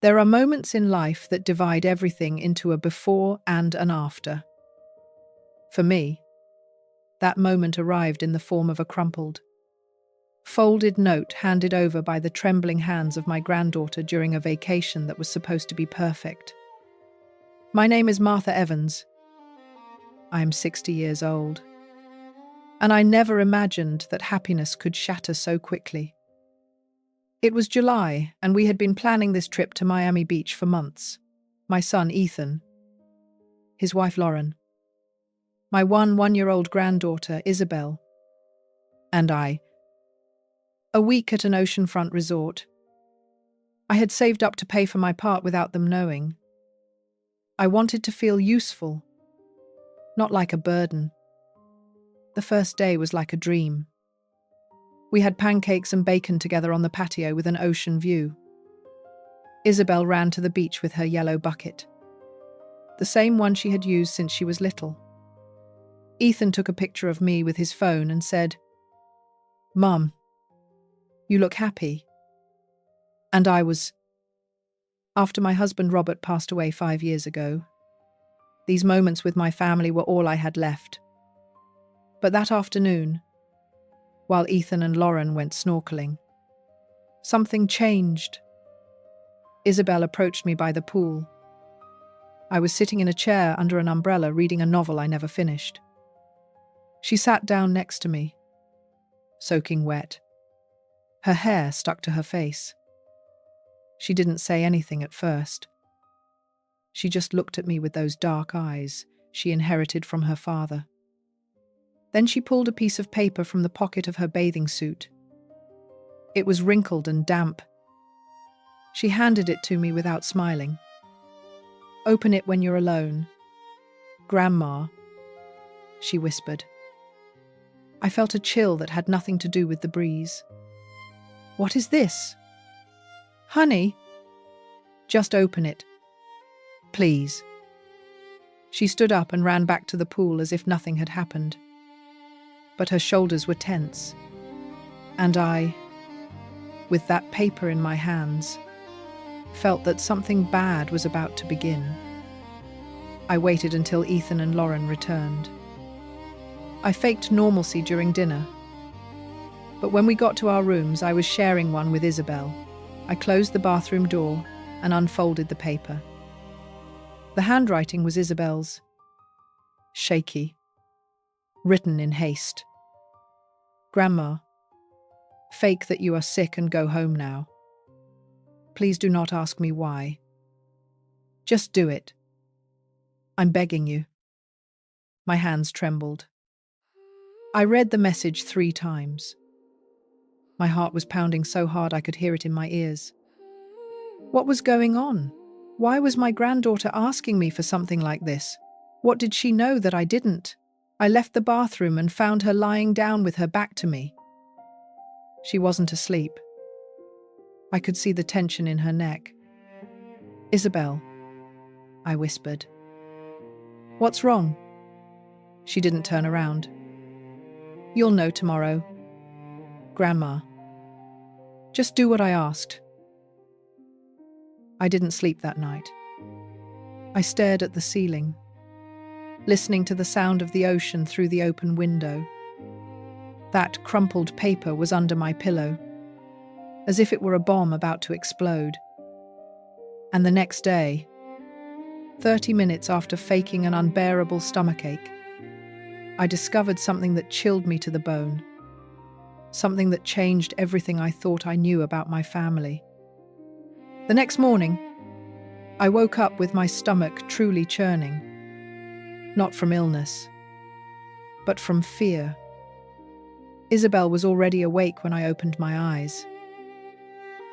There are moments in life that divide everything into a before and an after. For me, that moment arrived in the form of a crumpled, folded note handed over by the trembling hands of my granddaughter during a vacation that was supposed to be perfect. My name is Martha Evans. I am 60 years old, and I never imagined that happiness could shatter so quickly. It was July, and we had been planning this trip to Miami Beach for months. My son, Ethan, his wife, Lauren, my one-year-old granddaughter, Isabelle, and I. A week at an oceanfront resort. I had saved up to pay for my part without them knowing. I wanted to feel useful, not like a burden. The first day was like a dream. We had pancakes and bacon together on the patio with an ocean view. Isabelle ran to the beach with her yellow bucket, the same one she had used since she was little. Ethan took a picture of me with his phone and said, "Mum, you look happy." And I was. After my husband Robert passed away 5 years ago, these moments with my family were all I had left. But that afternoon, while Ethan and Lauren went snorkeling, something changed. Isabelle approached me by the pool. I was sitting in a chair under an umbrella reading a novel I never finished. She sat down next to me, soaking wet. Her hair stuck to her face. She didn't say anything at first. She just looked at me with those dark eyes she inherited from her father. Then she pulled a piece of paper from the pocket of her bathing suit. It was wrinkled and damp. She handed it to me without smiling. "Open it when you're alone. Grandma," she whispered. I felt a chill that had nothing to do with the breeze. "What is this?" "Honey." "Just open it. Please." She stood up and ran back to the pool as if nothing had happened. But her shoulders were tense, and I, with that paper in my hands, felt that something bad was about to begin. I waited until Ethan and Lauren returned. I faked normalcy during dinner, but when we got to our rooms, I was sharing one with Isabelle. I closed the bathroom door and unfolded the paper. The handwriting was Isabelle's, shaky, written in haste. "Grandma, fake that you are sick and go home now. Please do not ask me why. Just do it. I'm begging you." My hands trembled. I read the message 3 times. My heart was pounding so hard I could hear it in my ears. What was going on? Why was my granddaughter asking me for something like this? What did she know that I didn't? I left the bathroom and found her lying down with her back to me. She wasn't asleep. I could see the tension in her neck. "Isabelle," I whispered. "What's wrong?" She didn't turn around. "You'll know tomorrow. Grandma, just do what I asked." I didn't sleep that night. I stared at the ceiling, listening to the sound of the ocean through the open window. That crumpled paper was under my pillow, as if it were a bomb about to explode. And the next day, 30 minutes after faking an unbearable stomachache, I discovered something that chilled me to the bone, something that changed everything I thought I knew about my family. The next morning, I woke up with my stomach truly churning, not from illness, but from fear. Isabelle was already awake when I opened my eyes.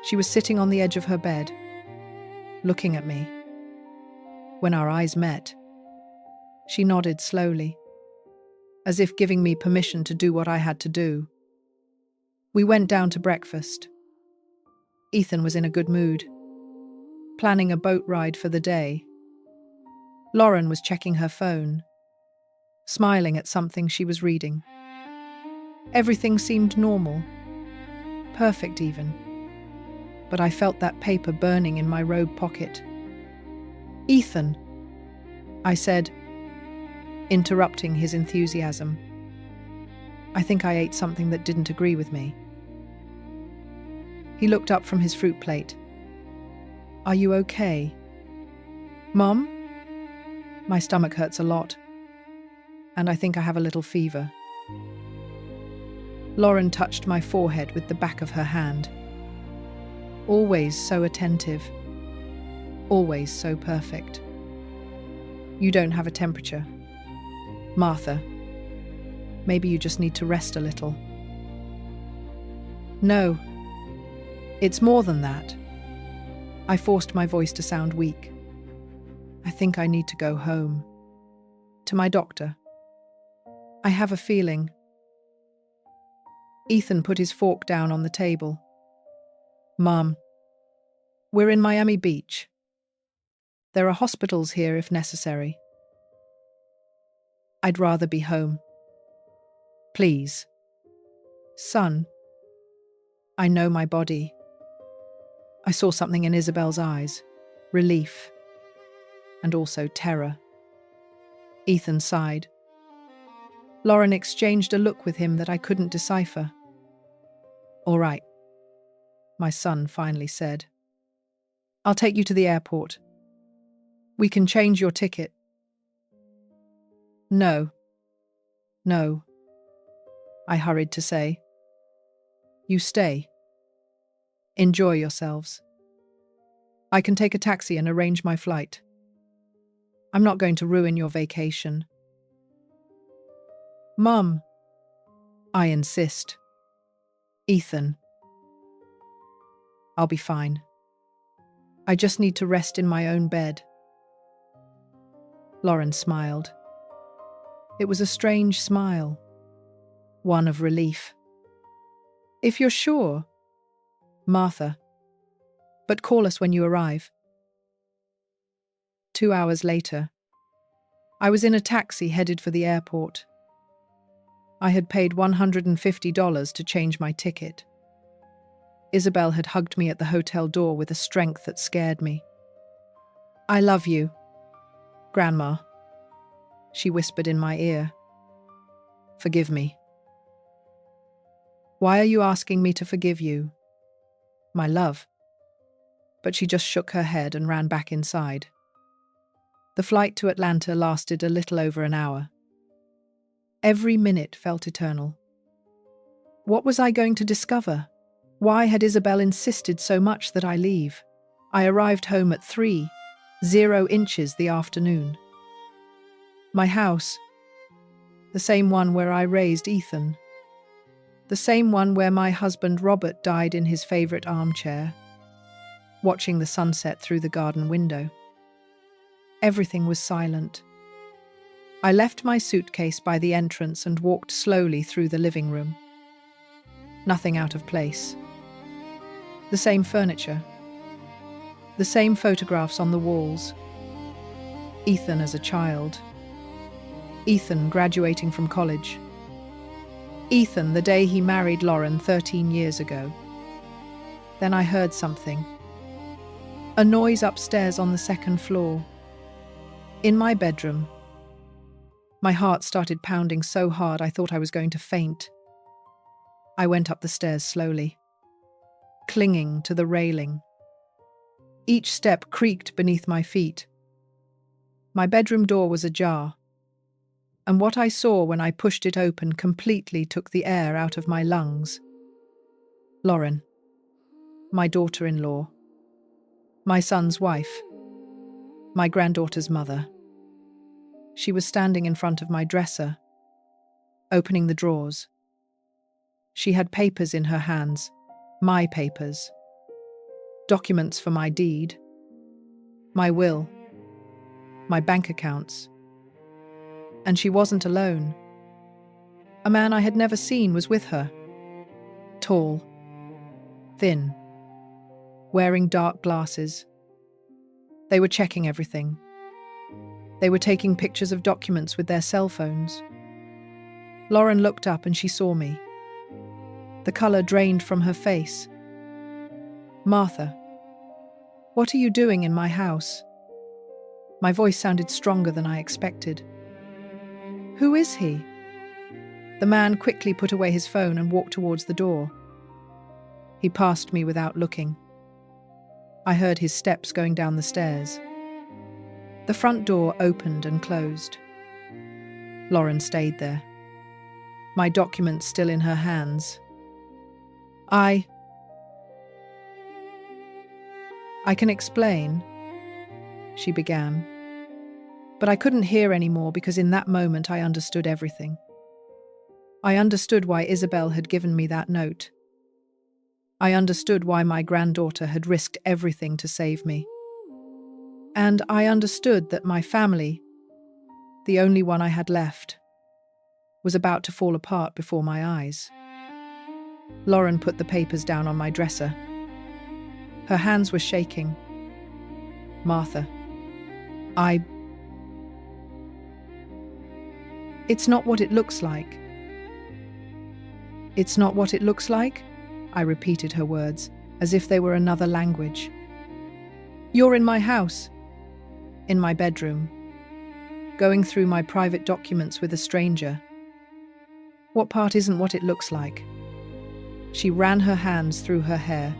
She was sitting on the edge of her bed, looking at me. When our eyes met, she nodded slowly, as if giving me permission to do what I had to do. We went down to breakfast. Ethan was in a good mood, planning a boat ride for the day. Lauren was checking her phone, smiling at something she was reading. Everything seemed normal, perfect even. but I felt that paper burning in my robe pocket. "Ethan," I said, interrupting his enthusiasm. I think I ate something that didn't agree with me. He looked up from his fruit plate. "Are you okay?" "Mom? My stomach hurts a lot, and I think I have a little fever." Lauren touched my forehead with the back of her hand. Always so attentive. Always so perfect. "You don't have a temperature. Martha, maybe you just need to rest a little." "No, it's more than that." I forced my voice to sound weak. "I think I need to go home. To my doctor. I have a feeling." Ethan put his fork down on the table. "Mom, we're in Miami Beach. There are hospitals here if necessary. I'd rather be home. Please." "Son, I know my body." I saw something in Isabelle's eyes. Relief. And also terror. Ethan sighed. Lauren exchanged a look with him that I couldn't decipher. "All right," my son finally said. "I'll take you to the airport. We can change your ticket." No, I hurried to say. "You stay. Enjoy yourselves. I can take a taxi and arrange my flight. I'm not going to ruin your vacation." "Mum," I insist. "Ethan, I'll be fine. I just need to rest in my own bed." Lauren smiled. It was a strange smile. One of relief. "If you're sure, Martha. But call us when you arrive." 2 hours later, I was in a taxi headed for the airport. I had paid $150 to change my ticket. Isabelle had hugged me at the hotel door with a strength that scared me. "I love you, Grandma," she whispered in my ear. "Forgive me." "Why are you asking me to forgive you, my love?" But she just shook her head and ran back inside. The flight to Atlanta lasted a little over an hour. Every minute felt eternal. What was I going to discover? Why had Isabelle insisted so much that I leave? I arrived home at 3:00 the afternoon. My house, the same one where I raised Ethan, the same one where my husband Robert died in his favorite armchair, watching the sunset through the garden window. Everything was silent. I left my suitcase by the entrance and walked slowly through the living room. Nothing out of place. The same furniture. The same photographs on the walls. Ethan as a child. Ethan graduating from college. Ethan the day he married Lauren 13 years ago. Then I heard something. A noise upstairs on the second floor. In my bedroom. My heart started pounding so hard I thought I was going to faint. I went up the stairs slowly, clinging to the railing. Each step creaked beneath my feet. My bedroom door was ajar, and what I saw when I pushed it open completely took the air out of my lungs. Lauren, my daughter-in-law, my son's wife, my granddaughter's mother. She was standing in front of my dresser, opening the drawers. She had papers in her hands, my papers. Documents for my deed, my will, my bank accounts. And she wasn't alone. A man I had never seen was with her. Tall, thin, wearing dark glasses. They were checking everything. They were taking pictures of documents with their cell phones. Lauren looked up and she saw me. The color drained from her face. Martha, what are you doing in my house? My voice sounded stronger than I expected. Who is he? The man quickly put away his phone and walked towards the door. He passed me without looking. I heard his steps going down the stairs. The front door opened and closed. Lauren stayed there, my documents still in her hands. I can explain, she began. But I couldn't hear anymore because in that moment I understood everything. I understood why Isabelle had given me that note. I understood why my granddaughter had risked everything to save me. And I understood that my family, the only one I had left, was about to fall apart before my eyes. Lauren put the papers down on my dresser. Her hands were shaking. Martha, It's not what it looks like. It's not what it looks like? I repeated her words, as if they were another language. You're in my house, in my bedroom, going through my private documents with a stranger. What part isn't what it looks like? She ran her hands through her hair.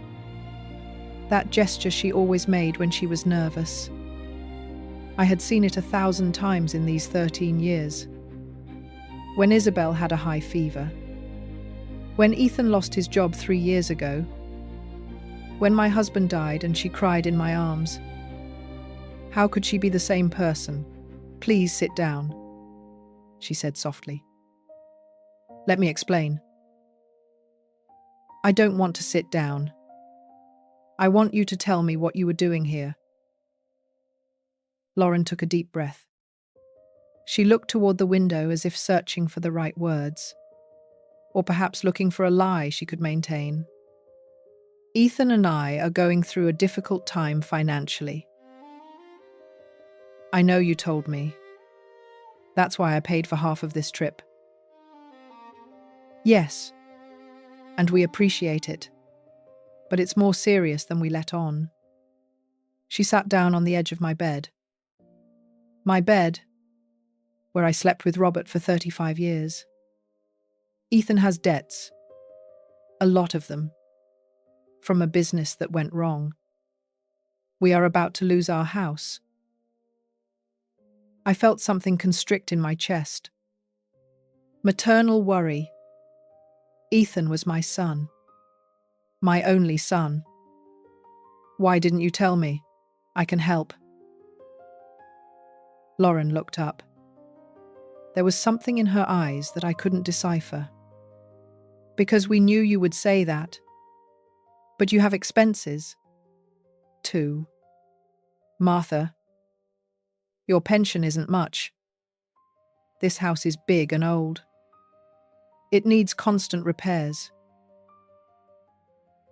That gesture she always made when she was nervous. I had seen it 1,000 times in these 13 years. When Isabelle had a high fever. When Ethan lost his job 3 years ago. When my husband died and she cried in my arms. How could she be the same person? Please sit down, she said softly. Let me explain. I don't want to sit down. I want you to tell me what you were doing here. Lauren took a deep breath. She looked toward the window as if searching for the right words, or perhaps looking for a lie she could maintain. Ethan and I are going through a difficult time financially. I know you told me. That's why I paid for half of this trip. Yes, and we appreciate it. But it's more serious than we let on. She sat down on the edge of my bed. My bed, where I slept with Robert for 35 years. Ethan has debts. A lot of them. From a business that went wrong. We are about to lose our house. I felt something constrict in my chest. Maternal worry. Ethan was my son. My only son. Why didn't you tell me? I can help. Lauren looked up. There was something in her eyes that I couldn't decipher. Because we knew you would say that. But you have expenses. Too. Martha, your pension isn't much. This house is big and old. It needs constant repairs.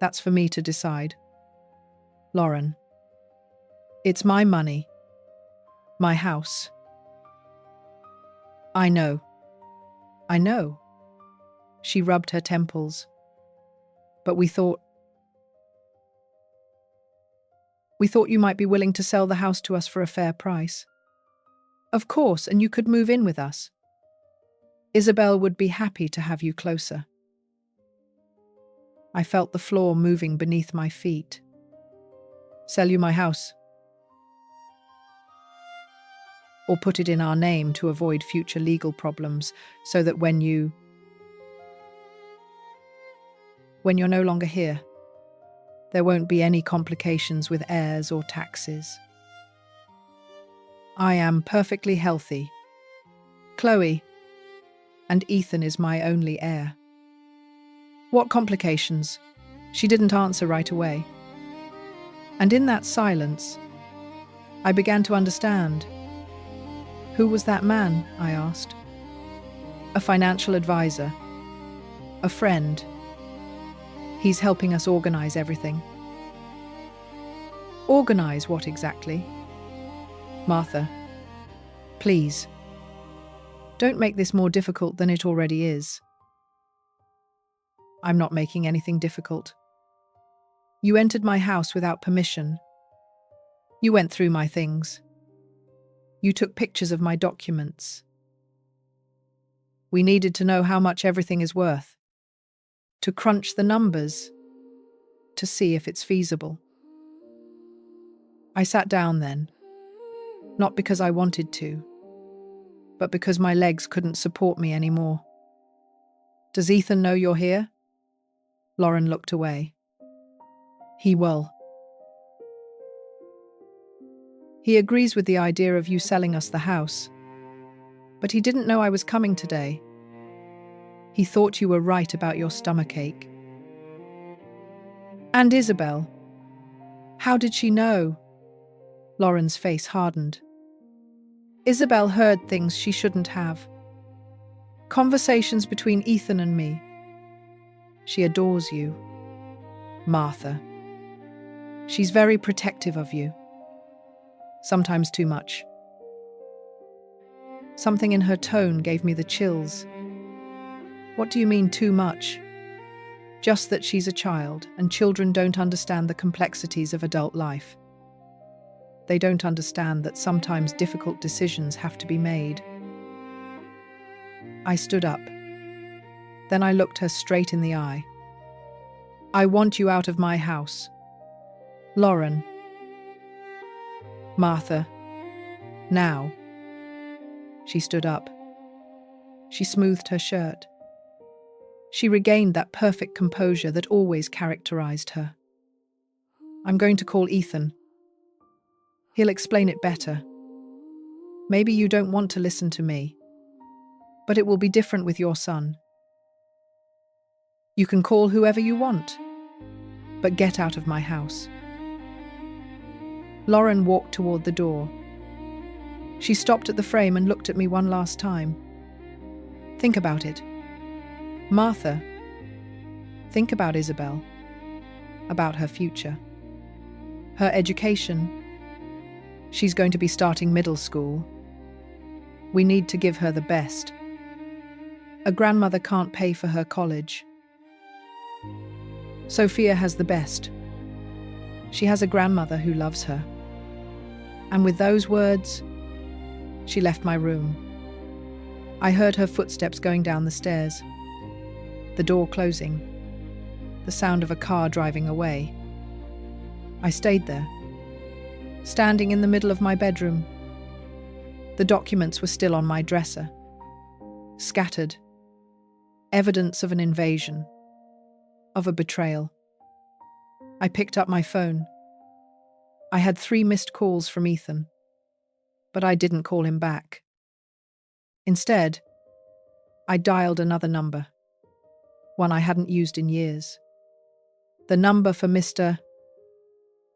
That's for me to decide. Lauren, it's my money. My house. I know. I know. She rubbed her temples. But we thought you might be willing to sell the house to us for a fair price. Of course, and you could move in with us. Isabelle would be happy to have you closer. I felt the floor moving beneath my feet. Sell you my house. Or put it in our name to avoid future legal problems, so that when you're no longer here, there won't be any complications with heirs or taxes. I am perfectly healthy. Chloe, and Ethan is my only heir. What complications? She didn't answer right away. And in that silence, I began to understand. Who was that man? I asked. A financial advisor. A friend. He's helping us organize everything. Organize what exactly? Martha, please. Don't make this more difficult than it already is. I'm not making anything difficult. You entered my house without permission. You went through my things. You took pictures of my documents. We needed to know how much everything is worth, to crunch the numbers, to see if it's feasible. I sat down then, not because I wanted to, but because my legs couldn't support me anymore. Does Ethan know you're here? Lauren looked away. He will. He agrees with the idea of you selling us the house, but he didn't know I was coming today. He thought you were right about your stomachache. And Isabelle. How did she know? Lauren's face hardened. Isabelle heard things she shouldn't have. Conversations between Ethan and me. She adores you, Martha. She's very protective of you. Sometimes too much. Something in her tone gave me the chills. What do you mean too much? Just that she's a child, and children don't understand the complexities of adult life. They don't understand that sometimes difficult decisions have to be made. I stood up. Then I looked her straight in the eye. I want you out of my house. Lauren. Martha. Now. She stood up. She smoothed her shirt. She regained that perfect composure that always characterized her. I'm going to call Ethan. He'll explain it better. Maybe you don't want to listen to me, but it will be different with your son. You can call whoever you want, but get out of my house. Lauren walked toward the door. She stopped at the frame and looked at me one last time. Think about it. Martha, think about Isabelle, about her future, her education. She's going to be starting middle school. We need to give her the best. A grandmother can't pay for her college. Sophia has the best. She has a grandmother who loves her. And with those words, she left my room. I heard her footsteps going down the stairs, the door closing, the sound of a car driving away. I stayed there, standing in the middle of my bedroom. The documents were still on my dresser, scattered, evidence of an invasion, of a betrayal. I picked up my phone. I had 3 missed calls from Ethan, but I didn't call him back. Instead, I dialed another number, one I hadn't used in years. The number for Mr.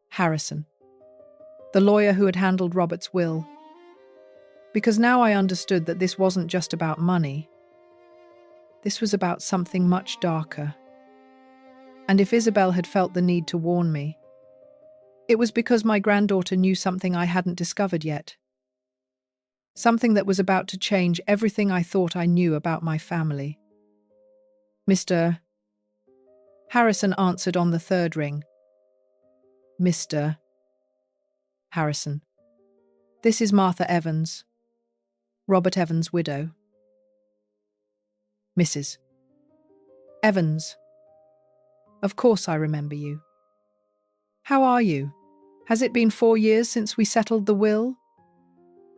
Harrison, the lawyer who had handled Robert's will. Because now I understood that this wasn't just about money. This was about something much darker. And if Isabelle had felt the need to warn me, it was because my granddaughter knew something I hadn't discovered yet. Something that was about to change everything I thought I knew about my family. Mr. Harrison answered on the 3rd ring. Mr. Harrison. This is Martha Evans, Robert Evans' widow. Mrs. Evans. Of course I remember you. How are you? Has it been 4 years since we settled the will?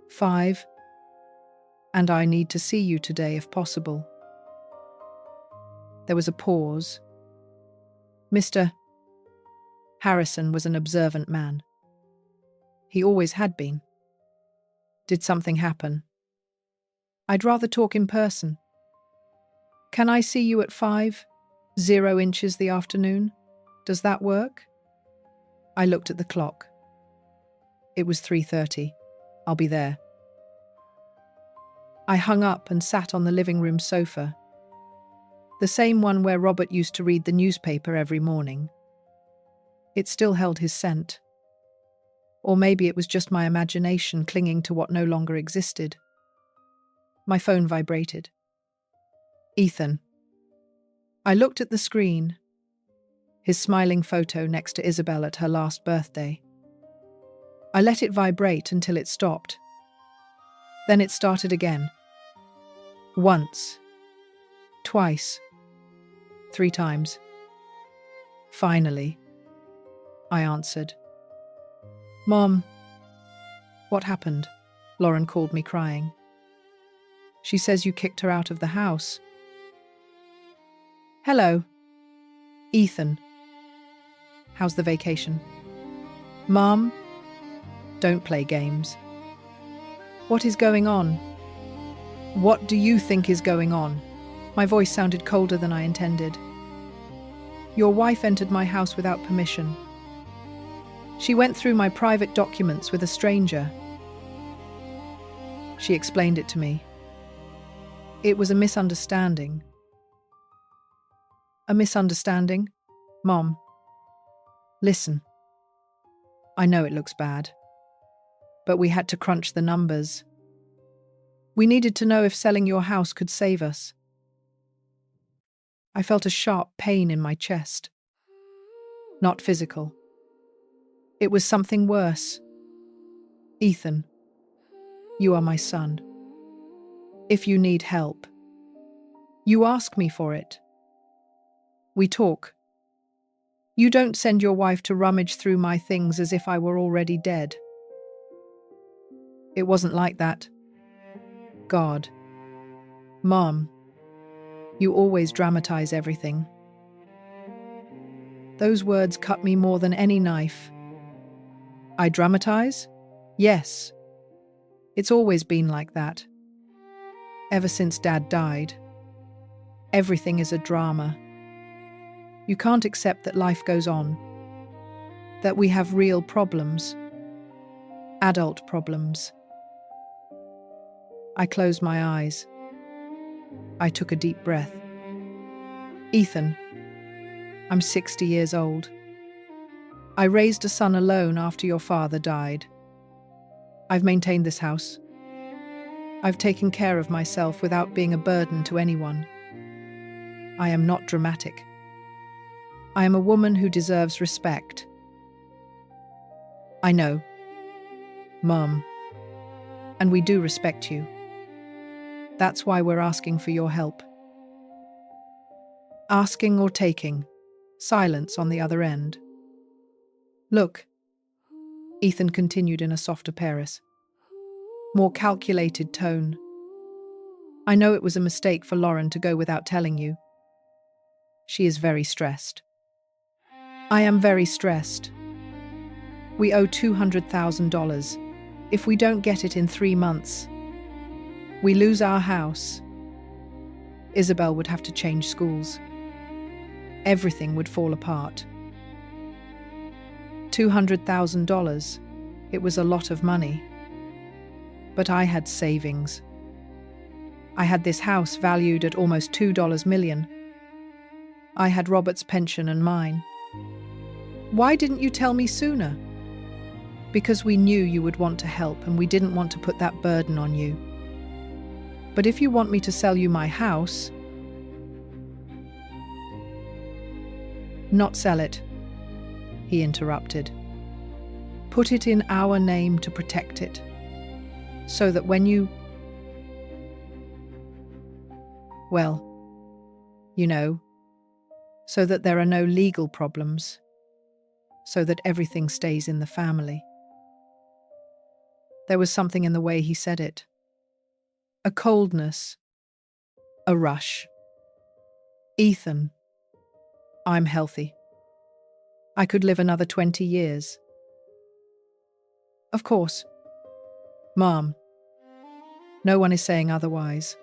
5. And I need to see you today if possible. There was a pause. Mr. Harrison was an observant man. He always had been. Did something happen? I'd rather talk in person. Can I see you at 5:0 inches the afternoon? Does that work? I looked at the clock. It was 3:30. I'll be there. I hung up and sat on the living room sofa, the same one where Robert used to read the newspaper every morning. It still held his scent. Or maybe it was just my imagination clinging to what no longer existed. My phone vibrated. Ethan. I looked at the screen. his smiling photo next to Isabelle at her last birthday. I let it vibrate until it stopped. Then it started again. Once. Twice. 3 times. Finally, I answered. "Mom." "What happened?" Lauren called me crying. "She says you kicked her out of the house." "Hello. Ethan. How's the vacation?" "Mom, don't play games." "What is going on?" "What do you think is going on?" My voice sounded colder than I intended. "Your wife entered my house without permission. She went through my private documents with a stranger. She explained it to me. It was a misunderstanding." "A misunderstanding?" "Mom, listen. I know it looks bad, but we had to crunch the numbers. We needed to know if selling your house could save us." I felt a sharp pain in my chest. Not physical. It was something worse. "Ethan, you are my son. If you need help, you ask me for it. We talk. You don't send your wife to rummage through my things as if I were already dead." "It wasn't like that." "God. Mom, you always dramatize everything." Those words cut me more than any knife. I dramatize? Yes. It's always been like that. Ever since Dad died. Everything is a drama. You can't accept that life goes on. That we have real problems. Adult problems. I closed my eyes. I took a deep breath. "Ethan, I'm 60 years old. I raised a son alone after your father died. I've maintained this house. I've taken care of myself without being a burden to anyone. I am not dramatic. I am a woman who deserves respect." "I know, Mom, and we do respect you. That's why we're asking for your help." Asking or taking. Silence on the other end. "Look," Ethan continued in a softer pace, more calculated tone. "I know it was a mistake for Lauren to go without telling you. She is very stressed. I am very stressed. We owe $200,000. If we don't get it in 3 months, we lose our house. Isabelle would have to change schools. Everything would fall apart. $200,000. It was a lot of money. But I had savings. I had this house valued at almost $2 million. I had Robert's pension and mine. Why didn't you tell me sooner?" "Because we knew you would want to help and we didn't want to put that burden on you. But if you want me to sell you my house..." "Not sell it," he interrupted. "Put it in our name to protect it. So that when you... well, you know, so that there are no legal problems. So that everything stays in the family." There was something in the way he said it. A coldness. A rush. "Ethan, I'm healthy. I could live another 20 years. Of course. Mom. No one is saying otherwise."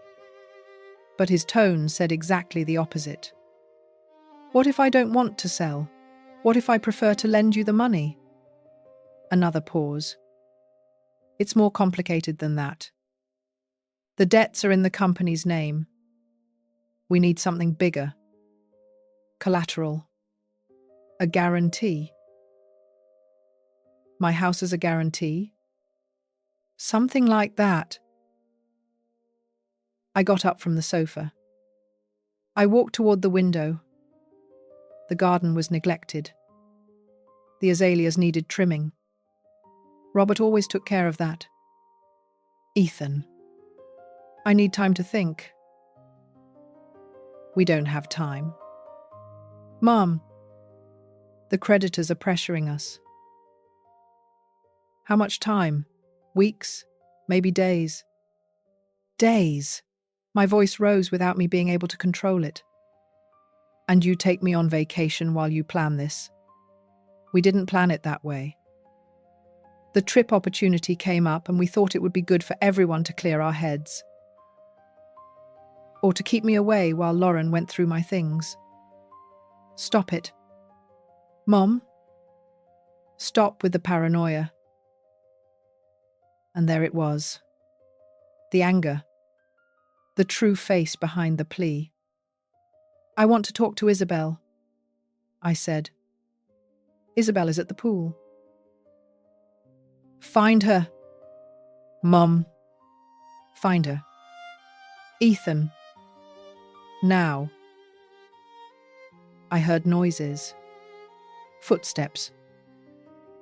But his tone said exactly the opposite. "What if I don't want to sell? What if I prefer to lend you the money?" Another pause. "It's more complicated than that. The debts are in the company's name. We need something bigger. Collateral. A guarantee." "My house is a guarantee?" "Something like that." I got up from the sofa. I walked toward the window. The garden was neglected. The azaleas needed trimming. Robert always took care of that. Ethan. I need time to think. We don't have time. Mom. The creditors are pressuring us. How much time? Weeks? Maybe days? Days. My voice rose without me being able to control it. And you take me on vacation while you plan this. We didn't plan it that way. The trip opportunity came up and we thought it would be good for everyone to clear our heads. Or to keep me away while Lauren went through my things. Stop it. Mom? Stop with the paranoia. And there it was. The anger. The true face behind the plea. I want to talk to Isabelle, I said. Isabelle is at the pool. Find her. Mom. Find her. Ethan. Now. I heard noises. Footsteps.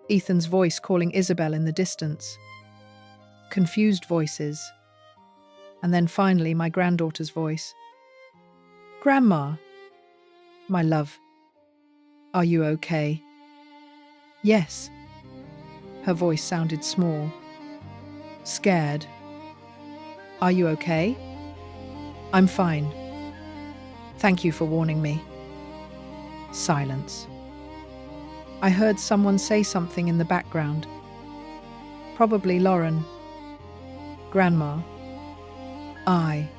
Ethan's voice calling Isabelle in the distance. Confused voices. And then finally my granddaughter's voice. Grandma. My love. Are you okay? Yes. Her voice sounded small. Scared. Are you okay? I'm fine. Thank you for warning me. Silence. I heard someone say something in the background. Probably Lauren. Grandma. I'm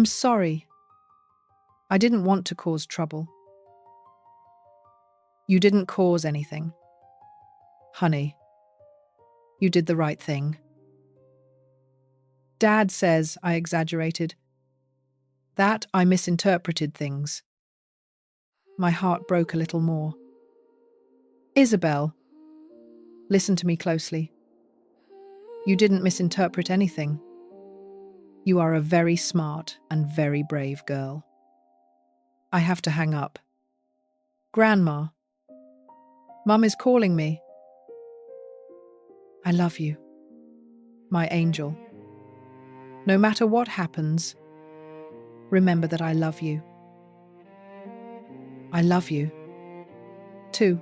sorry. I didn't want to cause trouble. You didn't cause anything. Honey, you did the right thing. Dad says I exaggerated. That I misinterpreted things. My heart broke a little more. Isabelle, listen to me closely. You didn't misinterpret anything. You are a very smart and very brave girl. I have to hang up. Grandma. Mum is calling me. I love you, my angel. No matter what happens, remember that I love you. I love you, too.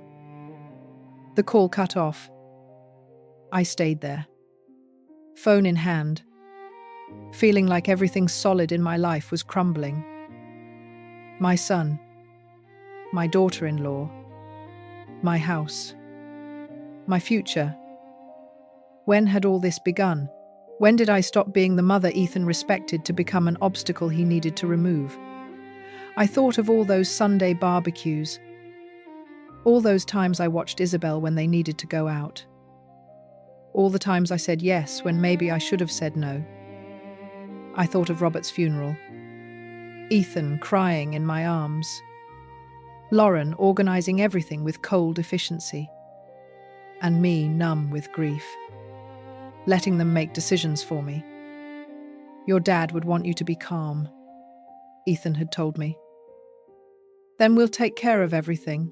The call cut off. I stayed there, phone in hand, feeling like everything solid in my life was crumbling. My son, my daughter-in-law, my house, my future. When had all this begun? When did I stop being the mother Ethan respected to become an obstacle he needed to remove? I thought of all those Sunday barbecues, all those times I watched Isabelle when they needed to go out, all the times I said yes when maybe I should have said no. I thought of Robert's funeral, Ethan crying in my arms, Lauren organizing everything with cold efficiency, and me numb with grief, letting them make decisions for me. Your dad would want you to be calm, Ethan had told me. Then we'll take care of everything.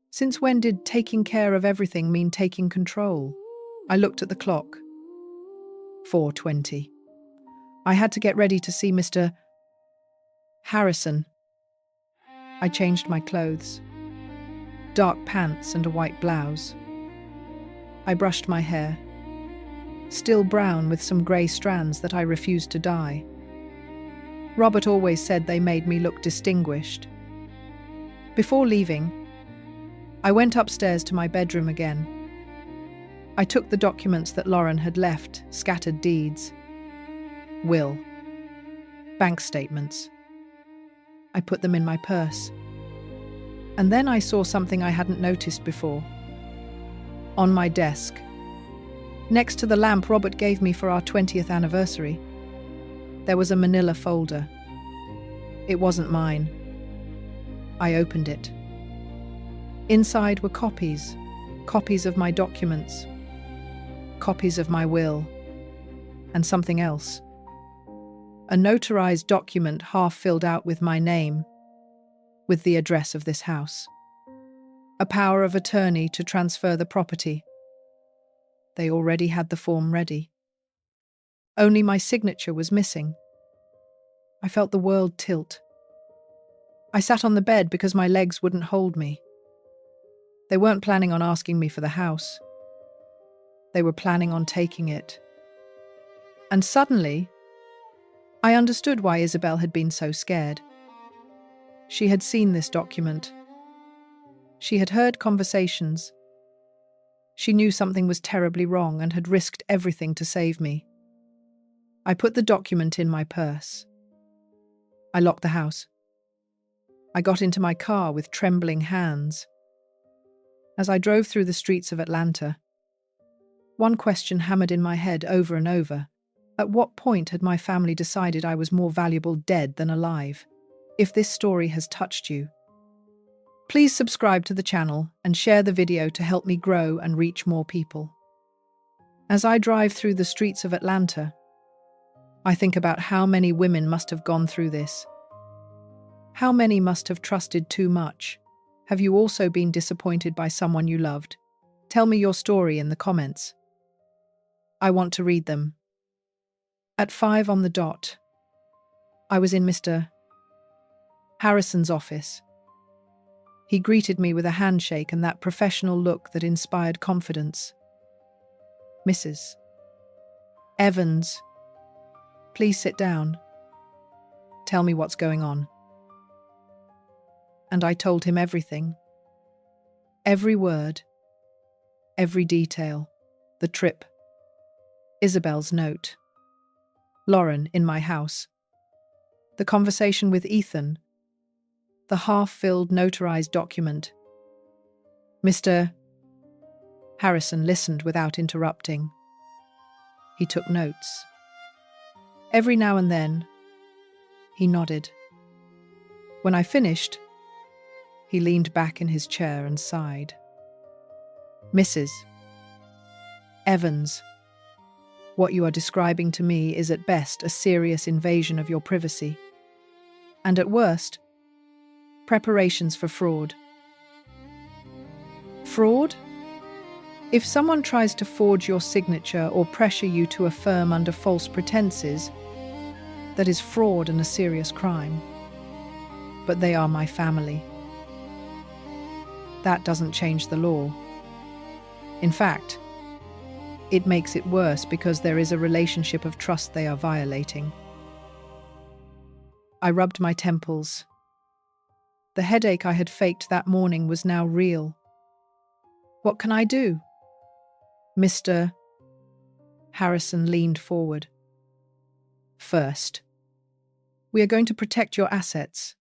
Since when did taking care of everything mean taking control? I looked at the clock. 4:20. I had to get ready to see Mr. Harrison. I changed my clothes. Dark pants and a white blouse. I brushed my hair, still brown with some grey strands that I refused to dye. Robert always said they made me look distinguished. Before leaving, I went upstairs to my bedroom again. I took the documents that Lauren had left, scattered deeds, will, bank statements. I put them in my purse. And then I saw something I hadn't noticed before. On my desk, next to the lamp Robert gave me for our 20th anniversary, there was a manila folder. It wasn't mine. I opened it. Inside were copies of my documents, copies of my will, and something else. A notarized document half filled out with my name, with the address of this house. A power of attorney to transfer the property. They already had the form ready. Only my signature was missing. I felt the world tilt. I sat on the bed because my legs wouldn't hold me. They weren't planning on asking me for the house. They were planning on taking it. And suddenly, I understood why Isabelle had been so scared. She had seen this document. She had heard conversations. She knew something was terribly wrong and had risked everything to save me. I put the document in my purse. I locked the house. I got into my car with trembling hands. As I drove through the streets of Atlanta, one question hammered in my head over and over. At what point had my family decided I was more valuable dead than alive? If this story has touched you, please subscribe to the channel and share the video to help me grow and reach more people. As I drive through the streets of Atlanta, I think about how many women must have gone through this. How many must have trusted too much? Have you also been disappointed by someone you loved? Tell me your story in the comments. I want to read them. At 5 on the dot, I was in Mr. Harrison's office. He greeted me with a handshake and that professional look that inspired confidence. Mrs. Evans, please sit down. Tell me what's going on. And I told him everything. Every word. Every detail. The trip. Isabelle's note. Lauren in my house. The conversation with Ethan. The half-filled notarized document. Mr. Harrison listened without interrupting. He took notes. Every now and then, he nodded. When I finished, he leaned back in his chair and sighed. Mrs. Evans, what you are describing to me is at best a serious invasion of your privacy, and at worst, preparations for fraud. Fraud? If someone tries to forge your signature or pressure you to affirm under false pretenses, that is fraud and a serious crime. But they are my family. That doesn't change the law. In fact, it makes it worse because there is a relationship of trust they are violating. I rubbed my temples. The headache I had faked that morning was now real. What can I do? Mr. Harrison leaned forward. First, we are going to protect your assets.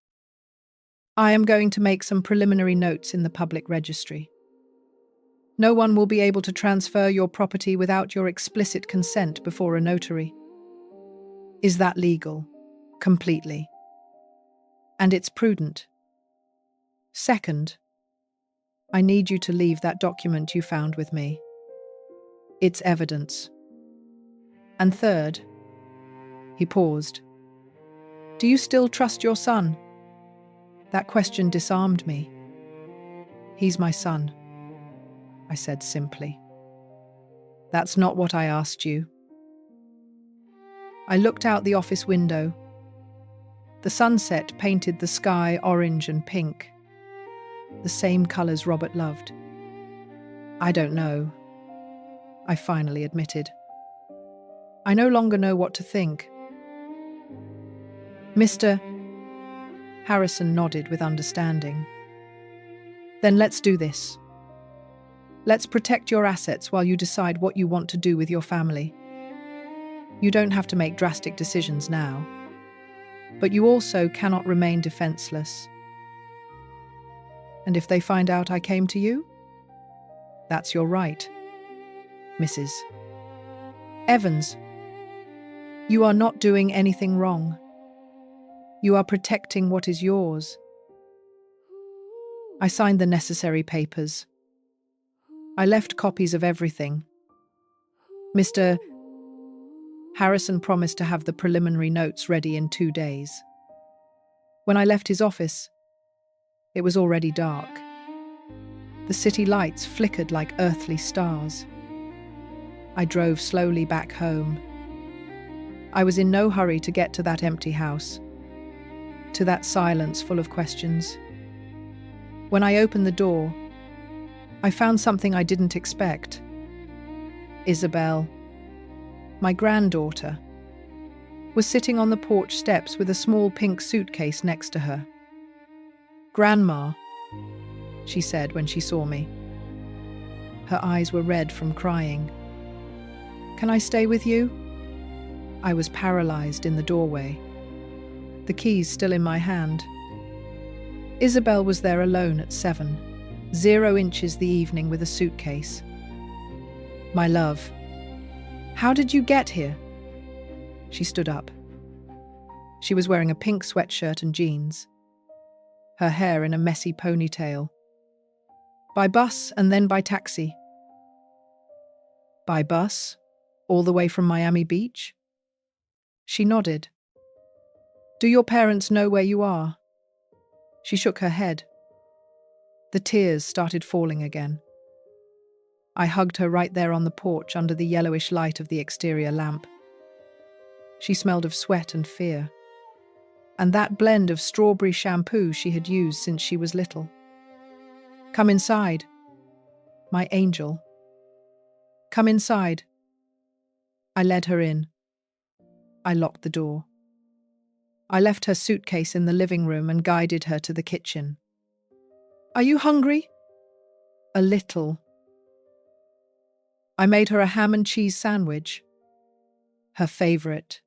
I am going to make some preliminary notes in the public registry. No one will be able to transfer your property without your explicit consent before a notary. Is that legal? Completely. And it's prudent. Second, I need you to leave that document you found with me. It's evidence. And third, he paused. Do you still trust your son? That question disarmed me. He's my son, I said simply. That's not what I asked you. I looked out the office window. The sunset painted the sky orange and pink, the same colors Robert loved. I don't know, I finally admitted. I no longer know what to think. Mr. Harrison nodded with understanding. Then let's do this. Let's protect your assets while you decide what you want to do with your family. You don't have to make drastic decisions now, but you also cannot remain defenseless. And if they find out I came to you, that's your right, Mrs. Evans. You are not doing anything wrong. You are protecting what is yours. I signed the necessary papers. I left copies of everything. Mr. Harrison promised to have the preliminary notes ready in 2 days. When I left his office, it was already dark. The city lights flickered like earthly stars. I drove slowly back home. I was in no hurry to get to that empty house, to that silence full of questions. When I opened the door, I found something I didn't expect. Isabelle, my granddaughter, was sitting on the porch steps with a small pink suitcase next to her. "Grandma," she said when she saw me. Her eyes were red from crying. "Can I stay with you?" I was paralyzed in the doorway, the keys still in my hand. Isabelle was there alone at 7, 0 inches the evening with a suitcase. "My love, how did you get here?" She stood up. She was wearing a pink sweatshirt and jeans, her hair in a messy ponytail. "By bus and then by taxi." "By bus? All the way from Miami Beach?" She nodded. "Do your parents know where you are?" She shook her head. The tears started falling again. I hugged her right there on the porch under the yellowish light of the exterior lamp. She smelled of sweat and fear, and that blend of strawberry shampoo she had used since she was little. "Come inside, my angel. Come inside." I led her in. I locked the door. I left her suitcase in the living room and guided her to the kitchen. "Are you hungry?" "A little." I made her a ham and cheese sandwich, her favorite.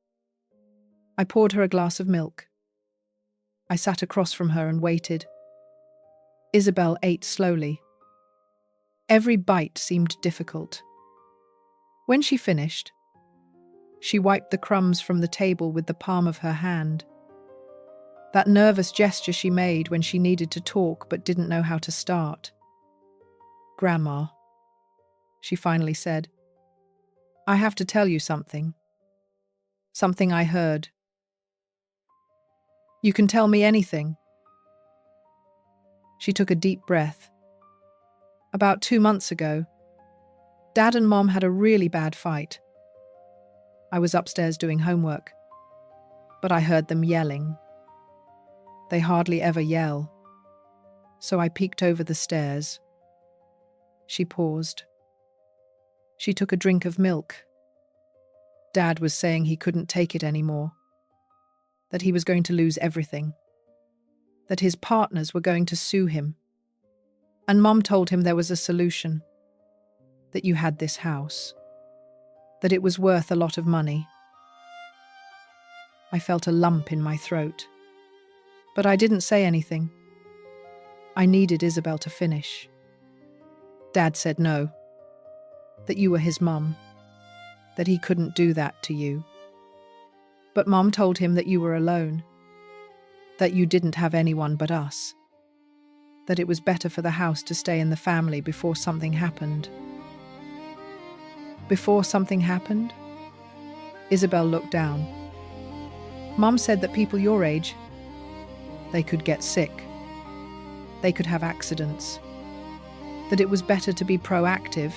I poured her a glass of milk. I sat across from her and waited. Isabelle ate slowly. Every bite seemed difficult. When she finished, she wiped the crumbs from the table with the palm of her hand. That nervous gesture she made when she needed to talk but didn't know how to start. "Grandma," she finally said, "I have to tell you something. Something I heard." "You can tell me anything." She took a deep breath. "About 2 months ago, Dad and Mom had a really bad fight. I was upstairs doing homework, but I heard them yelling. They hardly ever yell, so I peeked over the stairs." She paused. She took a drink of milk. Dad was saying he couldn't take it anymore, that he was going to lose everything, that his partners were going to sue him. And Mom told him there was a solution, that you had this house, that it was worth a lot of money. I felt a lump in my throat, but I didn't say anything. I needed Isabelle to finish. "Dad said no, that you were his mum, that he couldn't do that to you. But Mom told him that you were alone, that you didn't have anyone but us, that it was better for the house to stay in the family before something happened." "Before something happened?" Isabelle looked down. "Mom said that people your age, they could get sick. They could have accidents. That it was better to be proactive."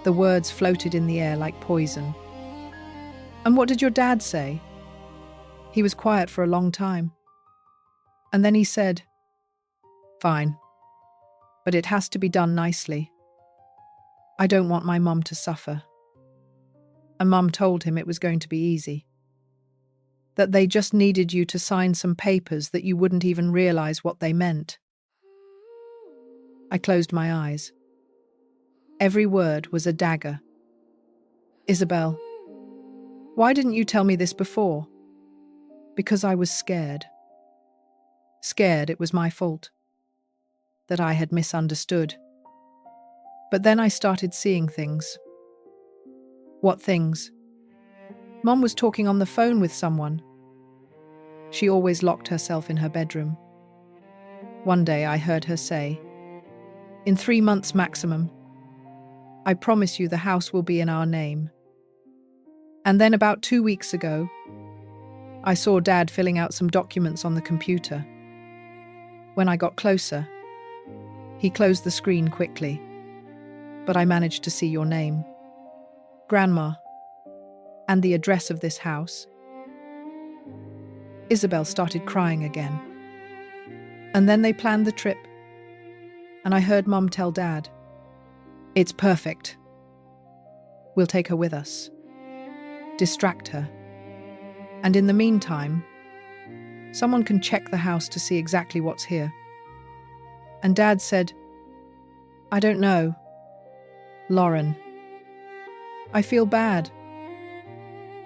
The words floated in the air like poison. "And what did your dad say?" He was quiet for a long time. And then he said, "Fine, but it has to be done nicely. I don't want my mum to suffer." And Mum told him it was going to be easy. That they just needed you to sign some papers that you wouldn't even realize what they meant. I closed my eyes. Every word was a dagger. "Isabelle, why didn't you tell me this before?" "Because I was scared. Scared it was my fault. That I had misunderstood. But then I started seeing things." "What things?" "Mom was talking on the phone with someone. She always locked herself in her bedroom. One day I heard her say, 'In 3 months maximum, I promise you the house will be in our name.' And then about 2 weeks ago, I saw Dad filling out some documents on the computer. When I got closer, he closed the screen quickly, but I managed to see your name, Grandma, and the address of this house. Isabelle started crying again. And then they planned the trip, and I heard Mum tell Dad, "It's perfect. We'll take her with us. Distract her. And in the meantime, someone can check the house to see exactly what's here." And Dad said, "I don't know, Lauren. I feel bad."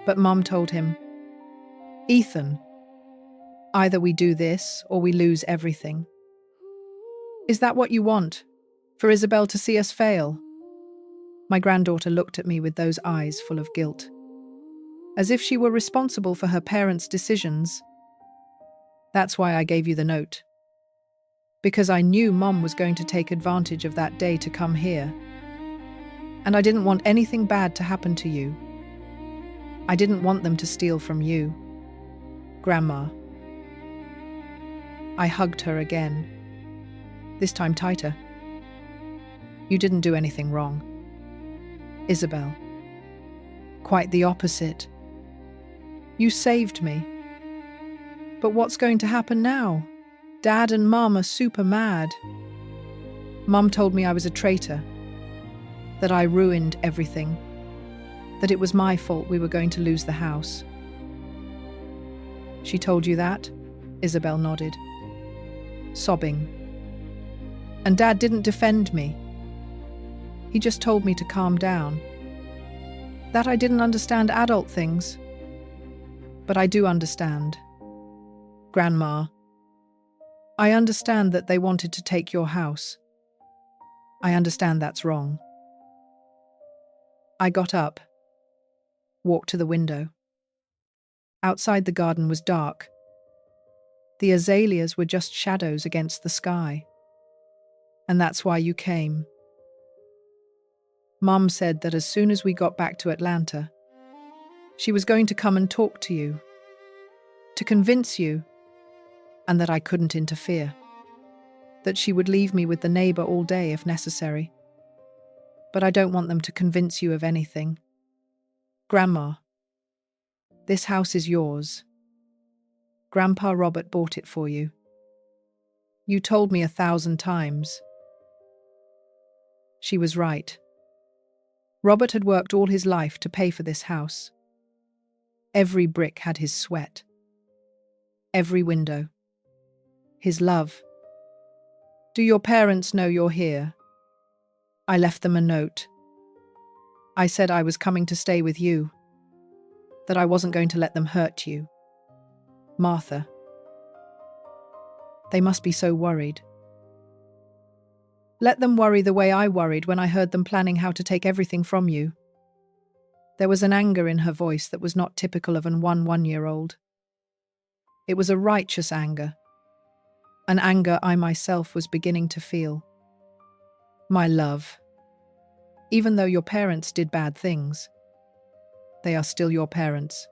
But Mum told him, "Ethan, either we do this or we lose everything. Is that what you want? For Isabelle to see us fail?" My granddaughter looked at me with those eyes full of guilt, as if she were responsible for her parents' decisions. "That's why I gave you the note. Because I knew Mom was going to take advantage of that day to come here. And I didn't want anything bad to happen to you. I didn't want them to steal from you, Grandma." I hugged her again, this time tighter. "You didn't do anything wrong, Isabelle. Quite the opposite. You saved me. But what's going to happen now? Dad and Mum are super mad. Mum told me I was a traitor, that I ruined everything, that it was my fault we were going to lose the house." "She told you that?" Isabelle nodded, sobbing. "And Dad didn't defend me. He just told me to calm down. That I didn't understand adult things. But I do understand. Grandma, I understand that they wanted to take your house. I understand that's wrong." I got up, walked to the window. Outside the garden was dark. The azaleas were just shadows against the sky. "And that's why you came. Mum said that as soon as we got back to Atlanta, she was going to come and talk to you, to convince you, and that I couldn't interfere, that she would leave me with the neighbor all day if necessary. But I don't want them to convince you of anything. Grandma, this house is yours. Grandpa Robert bought it for you. You told me 1,000 times." She was right. Robert had worked all his life to pay for this house. Every brick had his sweat. Every window. His love. "Do your parents know you're here?" I left them a note. I said I was coming to stay with you, that I wasn't going to let them hurt you. Martha. They must be so worried. Let them worry the way I worried when I heard them planning how to take everything from you. There was an anger in her voice that was not typical of an 1-year-old. It was a righteous anger, an anger I myself was beginning to feel. "My love, even though your parents did bad things, they are still your parents.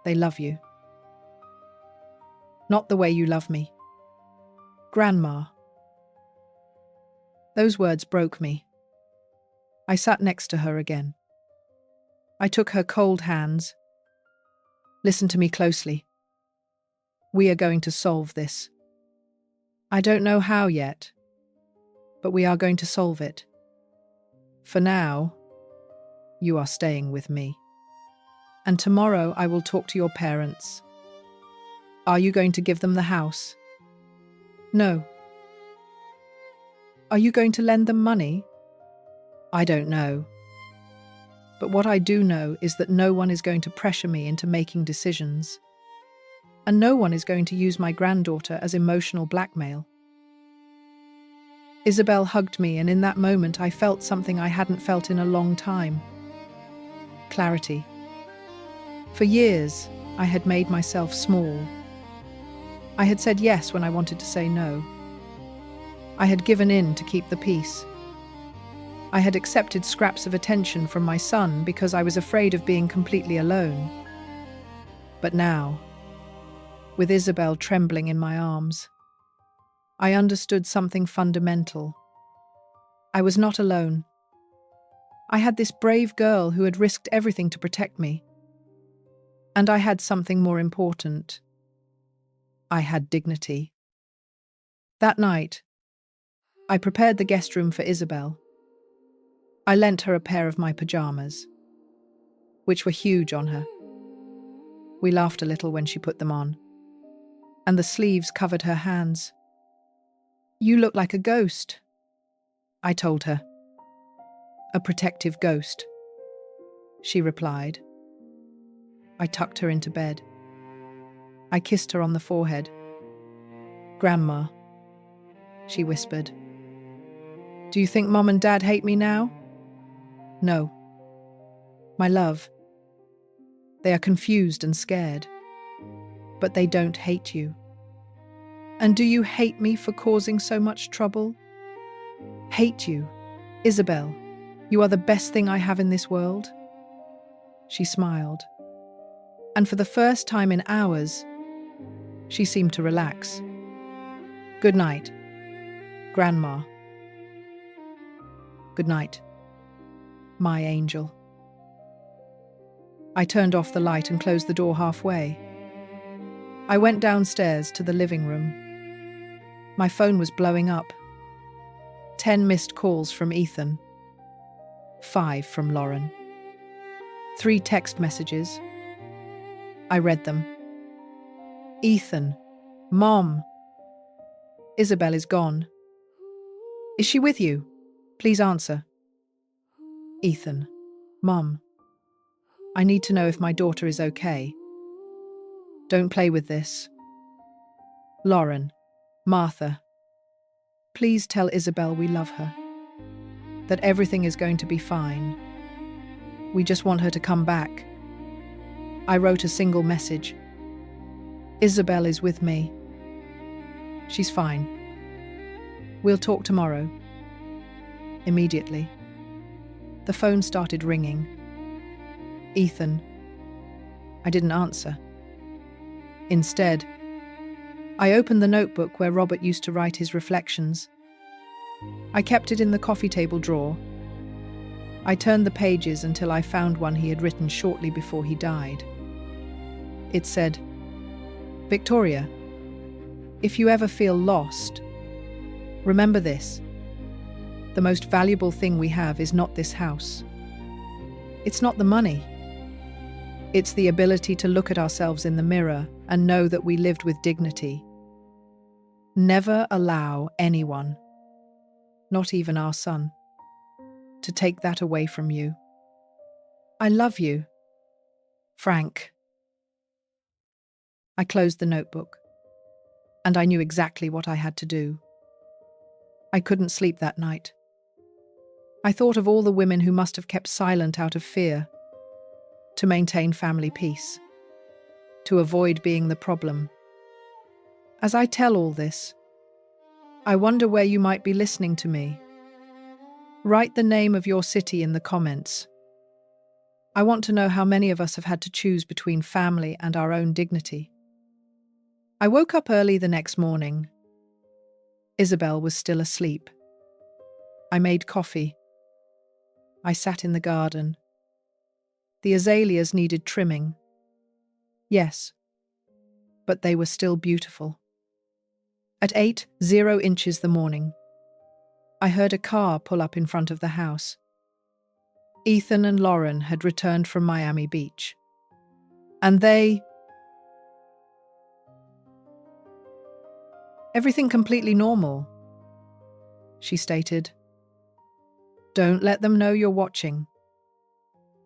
They love you. Not the way you love me. Grandma." Those words broke me. I sat next to her again. I took her cold hands. "Listen to me closely. We are going to solve this. I don't know how yet, but we are going to solve it. For now, you are staying with me. And tomorrow I will talk to your parents. Are you going to give them the house? No. Are you going to lend them money? I don't know. But what I do know is that no one is going to pressure me into making decisions. And no one is going to use my granddaughter as emotional blackmail." Isabelle hugged me, and in that moment I felt something I hadn't felt in a long time. Clarity. For years, I had made myself small. I had said yes when I wanted to say no. I had given in to keep the peace. I had accepted scraps of attention from my son because I was afraid of being completely alone. But now, with Isabelle trembling in my arms, I understood something fundamental. I was not alone. I had this brave girl who had risked everything to protect me. And I had something more important. I had dignity. That night, I prepared the guest room for Isabelle. I lent her a pair of my pajamas, which were huge on her. We laughed a little when she put them on, and the sleeves covered her hands. "You look like a ghost," I told her. "A protective ghost," she replied. I tucked her into bed. I kissed her on the forehead. "Grandma," she whispered. "Do you think Mom and Dad hate me now?" "No. My love. They are confused and scared. But they don't hate you." "And do you hate me for causing so much trouble?" "Hate you? Isabelle, you are the best thing I have in this world." She smiled. And for the first time in hours, she seemed to relax. "Good night, Grandma." "Good night, my angel." I turned off the light and closed the door halfway. I went downstairs to the living room. My phone was blowing up. 10 missed calls from Ethan. 5 from Lauren. 3 text messages. I read them. "Ethan, Mom. Isabelle is gone. Is she with you? Please answer." "Ethan, Mom. I need to know if my daughter is okay. Don't play with this." "Lauren, Martha. Please tell Isabelle we love her. That everything is going to be fine. We just want her to come back." I wrote a single message. "Isabelle is with me. She's fine. We'll talk tomorrow." Immediately, the phone started ringing. "Ethan." I didn't answer. Instead, I opened the notebook where Robert used to write his reflections. I kept it in the coffee table drawer. I turned the pages until I found one he had written shortly before he died. It said, "Victoria, if you ever feel lost, remember this. The most valuable thing we have is not this house. It's not the money. It's the ability to look at ourselves in the mirror and know that we lived with dignity. Never allow anyone, not even our son, to take that away from you. I love you. Frank." I closed the notebook, and I knew exactly what I had to do. I couldn't sleep that night. I thought of all the women who must have kept silent out of fear, to maintain family peace, to avoid being the problem. As I tell all this, I wonder where you might be listening to me. Write the name of your city in the comments. I want to know how many of us have had to choose between family and our own dignity. I woke up early the next morning. Isabelle was still asleep. I made coffee. I sat in the garden. The azaleas needed trimming. Yes, but they were still beautiful. At 8:00 the morning, I heard a car pull up in front of the house. Ethan and Lauren had returned from Miami Beach. And "Everything completely normal," she stated. "Don't let them know you're watching.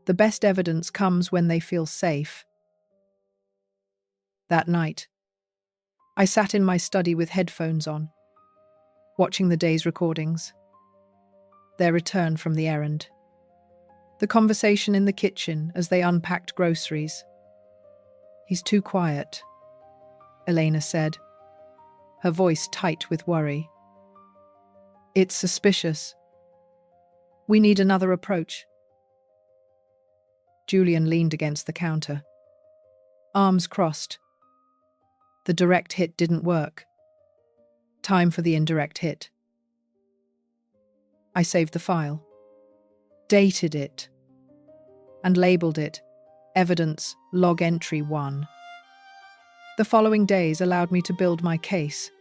The best evidence comes when they feel safe." That night, I sat in my study with headphones on, watching the day's recordings. Their return from the errand. The conversation in the kitchen as they unpacked groceries. "He's too quiet," Elena said, her voice tight with worry. "It's suspicious. We need another approach. Julian leaned against the counter, arms crossed. The direct hit didn't work. Time for the indirect hit. I saved the file, dated it, and labeled it Evidence Log Entry 1. The following days allowed me to build my case.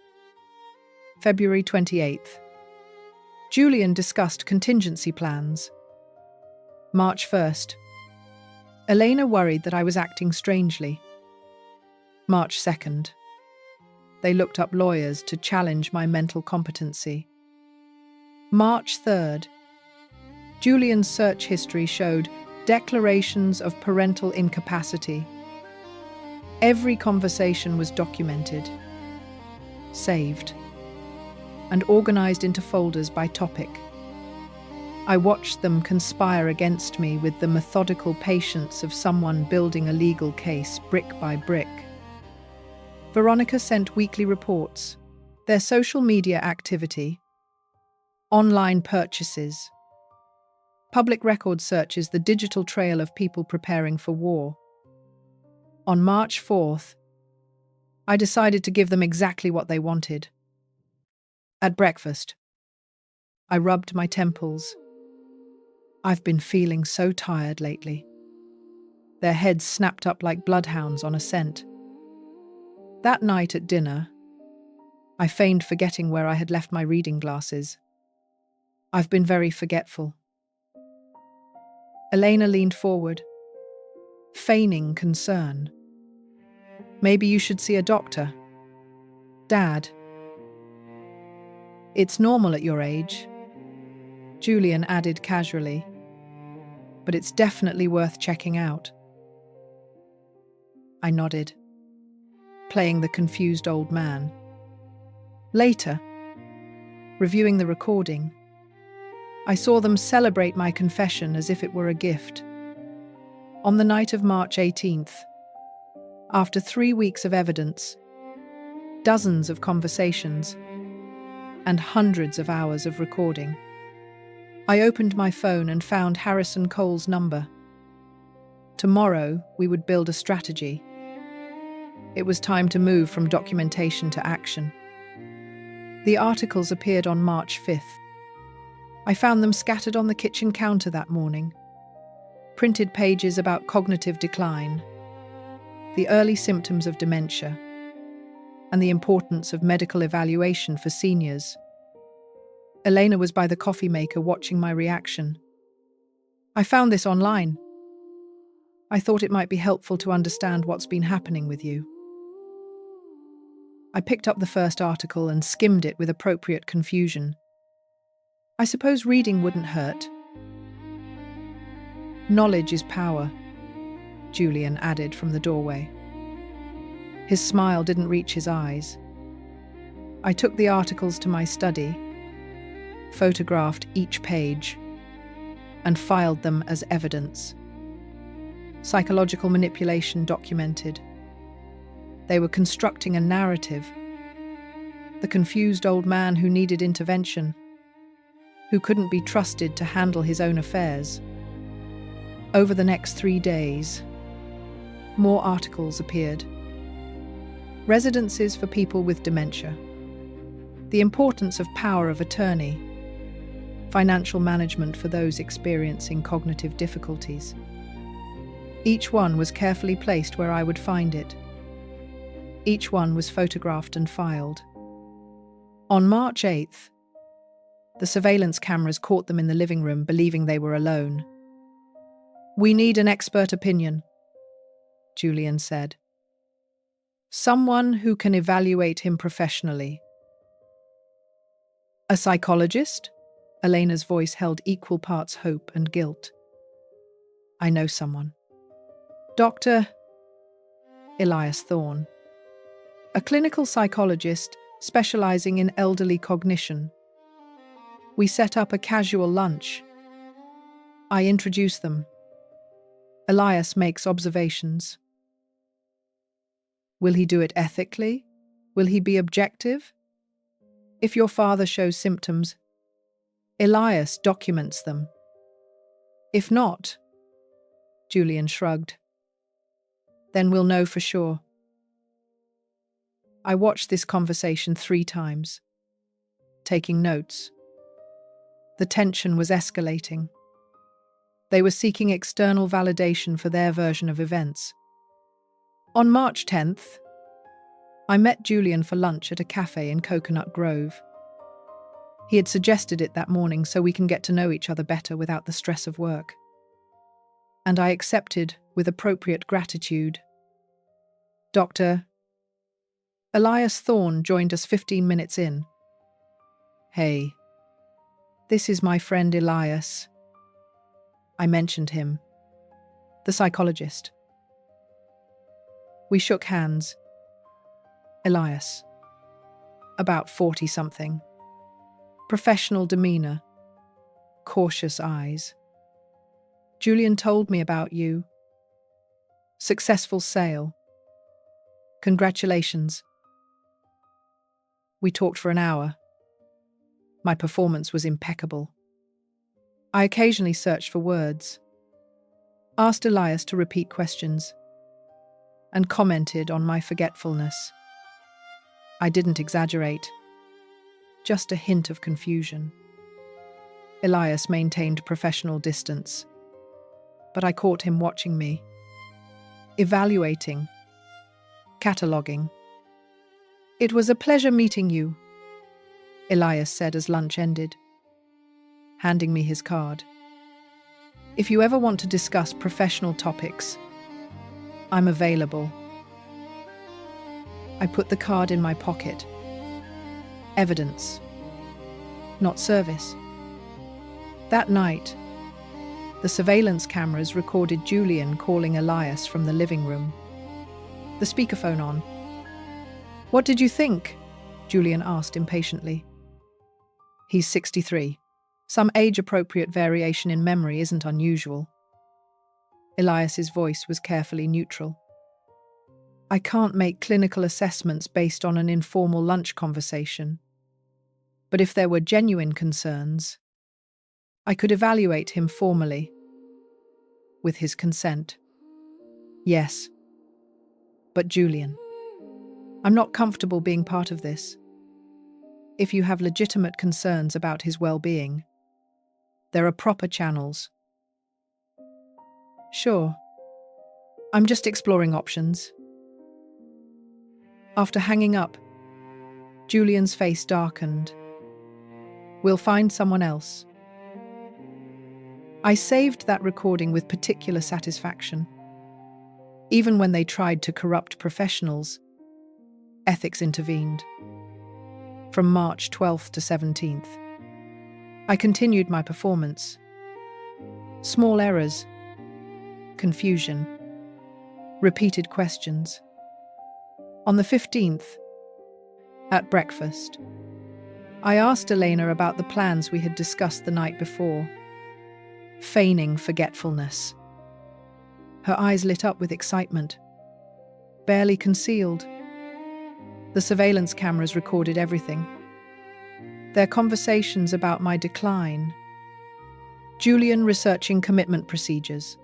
February 28th. Julian discussed contingency plans. March 1st. Elena worried that I was acting strangely. March 2nd. They looked up lawyers to challenge my mental competency. March 3rd. Julian's search history showed declarations of parental incapacity. Every conversation was documented, saved, and organized into folders by topic. I watched them conspire against me with the methodical patience of someone building a legal case brick by brick. Veronica sent weekly reports, their social media activity, online purchases, public record searches, the digital trail of people preparing for war. On March 4th, I decided to give them exactly what they wanted. At breakfast, I rubbed my temples. I've been feeling so tired lately. Their heads snapped up like bloodhounds on a scent. That night at dinner, I feigned forgetting where I had left my reading glasses. I've been very forgetful. Elena leaned forward, feigning concern. Maybe you should see a doctor. Dad. It's normal at your age, Julian added casually, but it's definitely worth checking out. I nodded, playing the confused old man. Later, reviewing the recording, I saw them celebrate my confession as if it were a gift. On the night of March 18th, after 3 weeks of evidence, dozens of conversations, and hundreds of hours of recording, I opened my phone and found Harrison Cole's number. Tomorrow, we would build a strategy. It was time to move from documentation to action. The articles appeared on March 5th. I found them scattered on the kitchen counter that morning. Printed pages about cognitive decline, the early symptoms of dementia, and the importance of medical evaluation for seniors. Elena was by the coffee maker watching my reaction. I found this online. I thought it might be helpful to understand what's been happening with you. I picked up the first article and skimmed it with appropriate confusion. I suppose reading wouldn't hurt. Knowledge is power, Julian added from the doorway. His smile didn't reach his eyes. I took the articles to my study, photographed each page, and filed them as evidence. Psychological manipulation documented. They were constructing a narrative. The confused old man who needed intervention, who couldn't be trusted to handle his own affairs. Over the next 3 days, more articles appeared. Residences for people with dementia. The importance of power of attorney. Financial management for those experiencing cognitive difficulties. Each one was carefully placed where I would find it. Each one was photographed and filed. On March 8th, the surveillance cameras caught them in the living room, believing they were alone. "We need an expert opinion," Julian said. "Someone who can evaluate him professionally." "A psychologist?" Elena's voice held equal parts hope and guilt. "I know someone. Dr. Elias Thorne. A clinical psychologist specializing in elderly cognition. We set up a casual lunch. I introduce them. Elias makes observations. Will he do it ethically? Will he be objective? If your father shows symptoms, Elias documents them. If not, Julian shrugged, then we'll know for sure. I watched this conversation 3 times, taking notes. The tension was escalating. They were seeking external validation for their version of events. On March 10th, I met Julian for lunch at a cafe in Coconut Grove. He had suggested it that morning so we can get to know each other better without the stress of work. And I accepted with appropriate gratitude. Dr. Elias Thorne joined us 15 minutes in. Hey, this is my friend Elias. I mentioned him. The psychologist. We shook hands. Elias. About 40-something. Professional demeanor. Cautious eyes. Julian told me about you. Successful sale. Congratulations. We talked for an hour. My performance was impeccable. I occasionally searched for words, asked Elias to repeat questions, and commented on my forgetfulness. I didn't exaggerate, just a hint of confusion. Elias maintained professional distance, but I caught him watching me, evaluating, cataloguing. It was a pleasure meeting you, Elias said as lunch ended, handing me his card. If you ever want to discuss professional topics, I'm available. I put the card in my pocket. Evidence, not service. That night, the surveillance cameras recorded Julian calling Elias from the living room, the speakerphone on. What did you think? Julian asked impatiently. He's 63. Some age-appropriate variation in memory isn't unusual. Elias's voice was carefully neutral. I can't make clinical assessments based on an informal lunch conversation. But if there were genuine concerns, I could evaluate him formally, with his consent. Yes. But Julian, I'm not comfortable being part of this. If you have legitimate concerns about his well-being, there are proper channels. Sure. I'm just exploring options. After hanging up, Julian's face darkened. We'll find someone else. I saved that recording with particular satisfaction. Even when they tried to corrupt professionals, ethics intervened. From March 12th to 17th, I continued my performance. Small errors, confusion, repeated questions. On the 15th, at breakfast, I asked Elena about the plans we had discussed the night before, feigning forgetfulness. Her eyes lit up with excitement, barely concealed. The surveillance cameras recorded everything. Their conversations about my decline. Julian researching commitment procedures.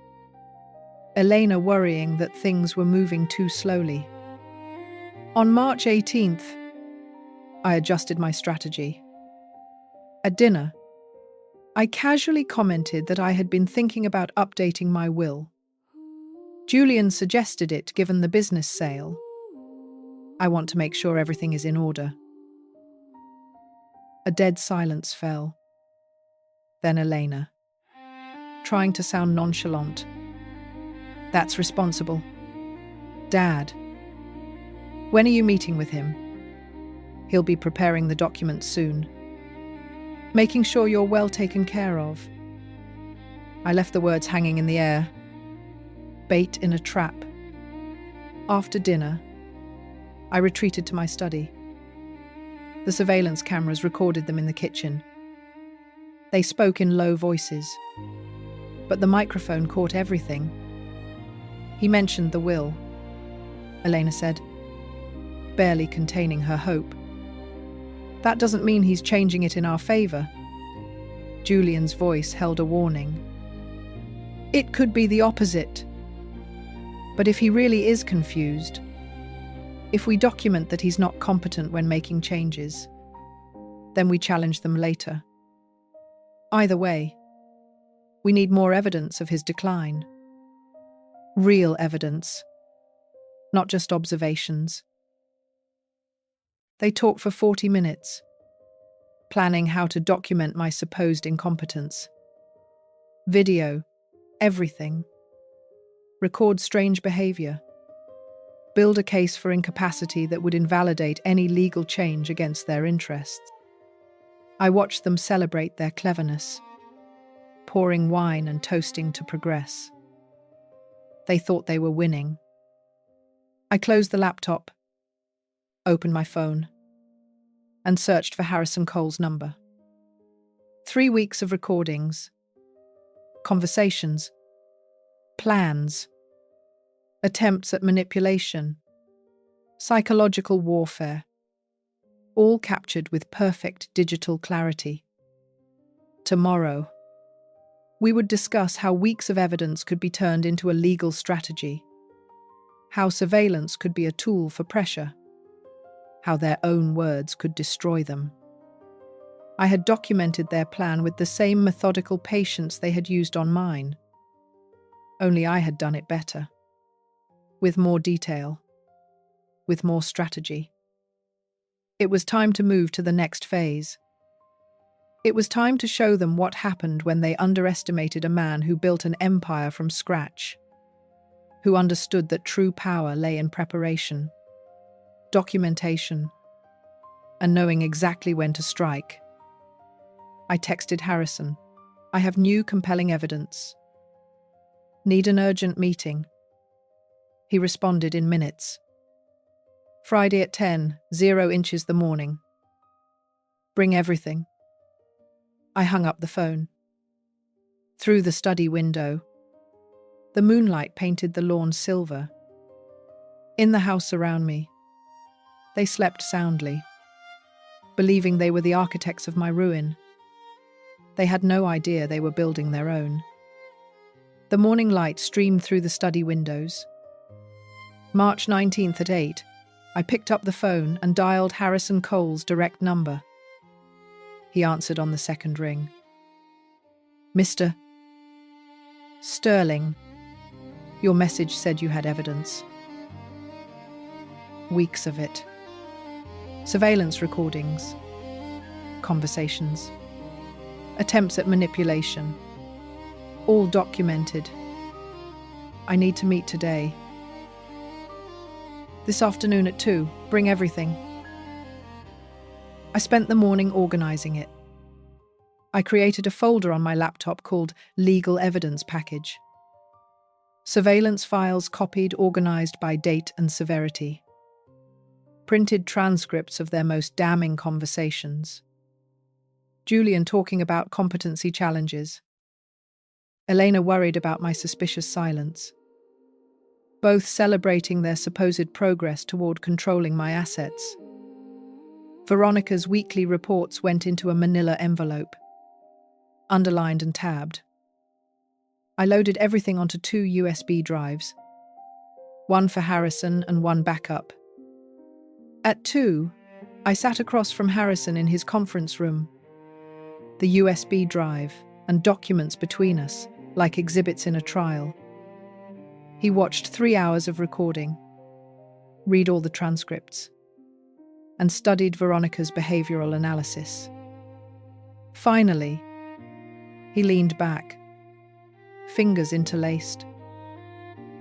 Elena worrying that things were moving too slowly. On March 18th, I adjusted my strategy. At dinner, I casually commented that I had been thinking about updating my will. Julian suggested it given the business sale. I want to make sure everything is in order. A dead silence fell. Then Elena, trying to sound nonchalant. That's responsible. Dad, when are you meeting with him? He'll be preparing the documents soon. Making sure you're well taken care of. I left the words hanging in the air. Bait in a trap. After dinner, I retreated to my study. The surveillance cameras recorded them in the kitchen. They spoke in low voices, but the microphone caught everything. He mentioned the will, Elena said, barely containing her hope. That doesn't mean he's changing it in our favor. Julian's voice held a warning. It could be the opposite. But if he really is confused, if we document that he's not competent when making changes, then we challenge them later. Either way, we need more evidence of his decline. Real evidence, not just observations. They talked for 40 minutes, planning how to document my supposed incompetence. Video, everything. Record strange behavior. Build a case for incapacity that would invalidate any legal change against their interests. I watched them celebrate their cleverness, pouring wine and toasting to progress. They thought they were winning. I closed the laptop, opened my phone, and searched for Harrison Cole's number. 3 weeks of recordings, conversations, plans, attempts at manipulation, psychological warfare, all captured with perfect digital clarity. Tomorrow, we would discuss how weeks of evidence could be turned into a legal strategy, how surveillance could be a tool for pressure, how their own words could destroy them. I had documented their plan with the same methodical patience they had used on mine. Only I had done it better. With more detail. With more strategy. It was time to move to the next phase. It was time to show them what happened when they underestimated a man who built an empire from scratch, who understood that true power lay in preparation, documentation, and knowing exactly when to strike. I texted Harrison, "I have new compelling evidence. Need an urgent meeting." He responded in minutes. Friday at 10, 0 inches the morning. Bring everything. I hung up the phone. Through the study window, the moonlight painted the lawn silver. In the house around me, they slept soundly, believing they were the architects of my ruin. They had no idea they were building their own. The morning light streamed through the study windows. March 19th at 8, I picked up the phone and dialed Harrison Cole's direct number. He answered on the second ring. "Mr. Sterling, your message said you had evidence." Weeks of it. Surveillance recordings, conversations, attempts at manipulation, all documented. I need to meet today. This afternoon at 2, bring everything. I spent the morning organizing it. I created a folder on my laptop called Legal Evidence Package. Surveillance files copied, organized by date and severity. Printed transcripts of their most damning conversations. Julian talking about competency challenges. Elena worried about my suspicious silence. Both celebrating their supposed progress toward controlling my assets. Veronica's weekly reports went into a manila envelope, underlined and tabbed. I loaded everything onto 2 USB drives, one for Harrison and one backup. At 2, I sat across from Harrison in his conference room. The USB drive and documents between us, like exhibits in a trial. He watched 3 hours of recording, read all the transcripts, and studied Veronica's behavioral analysis. Finally, he leaned back, fingers interlaced.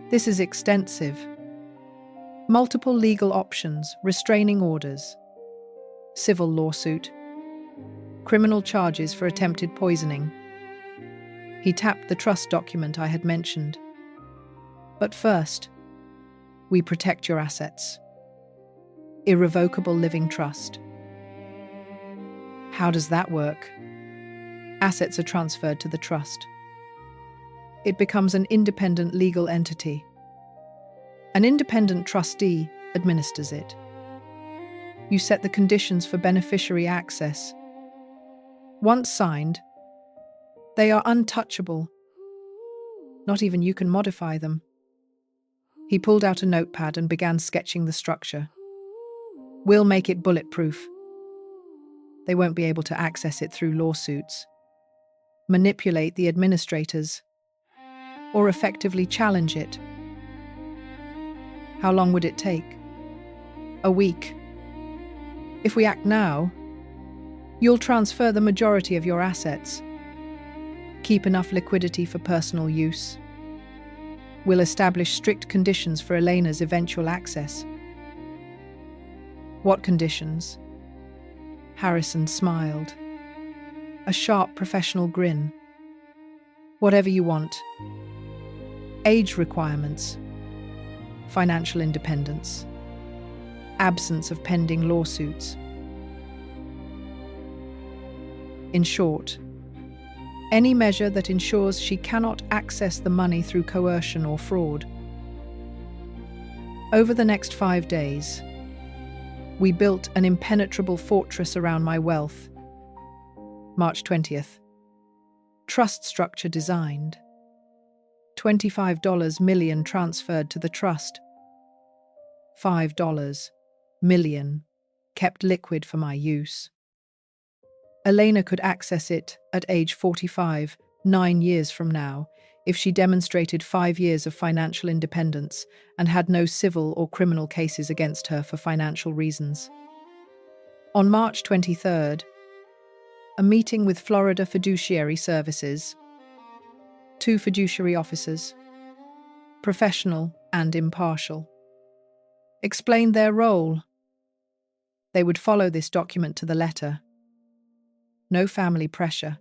"This is extensive. Multiple legal options, restraining orders, civil lawsuit, criminal charges for attempted poisoning." He tapped the trust document I had mentioned. "But first, we protect your assets. Irrevocable living trust." How does that work? Assets are transferred to the trust. It becomes an independent legal entity. An independent trustee administers it. You set the conditions for beneficiary access. Once signed, they are untouchable. Not even you can modify them. He pulled out a notepad and began sketching the structure. We'll make it bulletproof. They won't be able to access it through lawsuits, manipulate the administrators, or effectively challenge it. How long would it take? A week. If we act now, you'll transfer the majority of your assets. Keep enough liquidity for personal use. We'll establish strict conditions for Elena's eventual access. What conditions? Harrison smiled. A sharp professional grin. Whatever you want. Age requirements. Financial independence. Absence of pending lawsuits. In short, any measure that ensures she cannot access the money through coercion or fraud. Over the next 5 days, we built an impenetrable fortress around my wealth. March 20th. Trust structure designed. $25 million transferred to the trust. $5 million kept liquid for my use. Elena could access it at age 45, 9 years from now, if she demonstrated 5 years of financial independence and had no civil or criminal cases against her for financial reasons. On March 23rd, a meeting with Florida Fiduciary Services, 2 fiduciary officers, professional and impartial, explained their role. They would follow this document to the letter. No family pressure.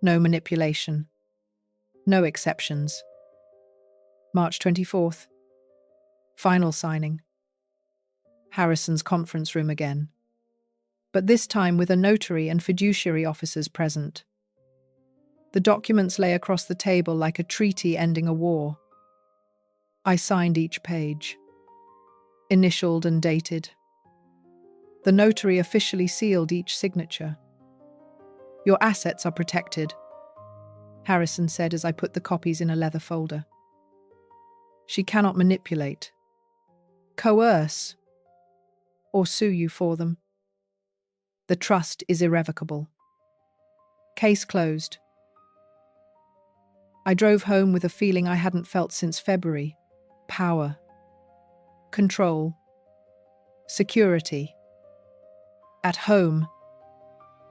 No manipulation. No exceptions. March 24th. Final signing. Harrison's conference room again. But this time with a notary and fiduciary officers present. The documents lay across the table like a treaty ending a war. I signed each page. Initialed and dated. The notary officially sealed each signature. Your assets are protected, Harrison said as I put the copies in a leather folder. She cannot manipulate, coerce, or sue you for them. The trust is irrevocable. Case closed. I drove home with a feeling I hadn't felt since February. Power. Control. Security. At home,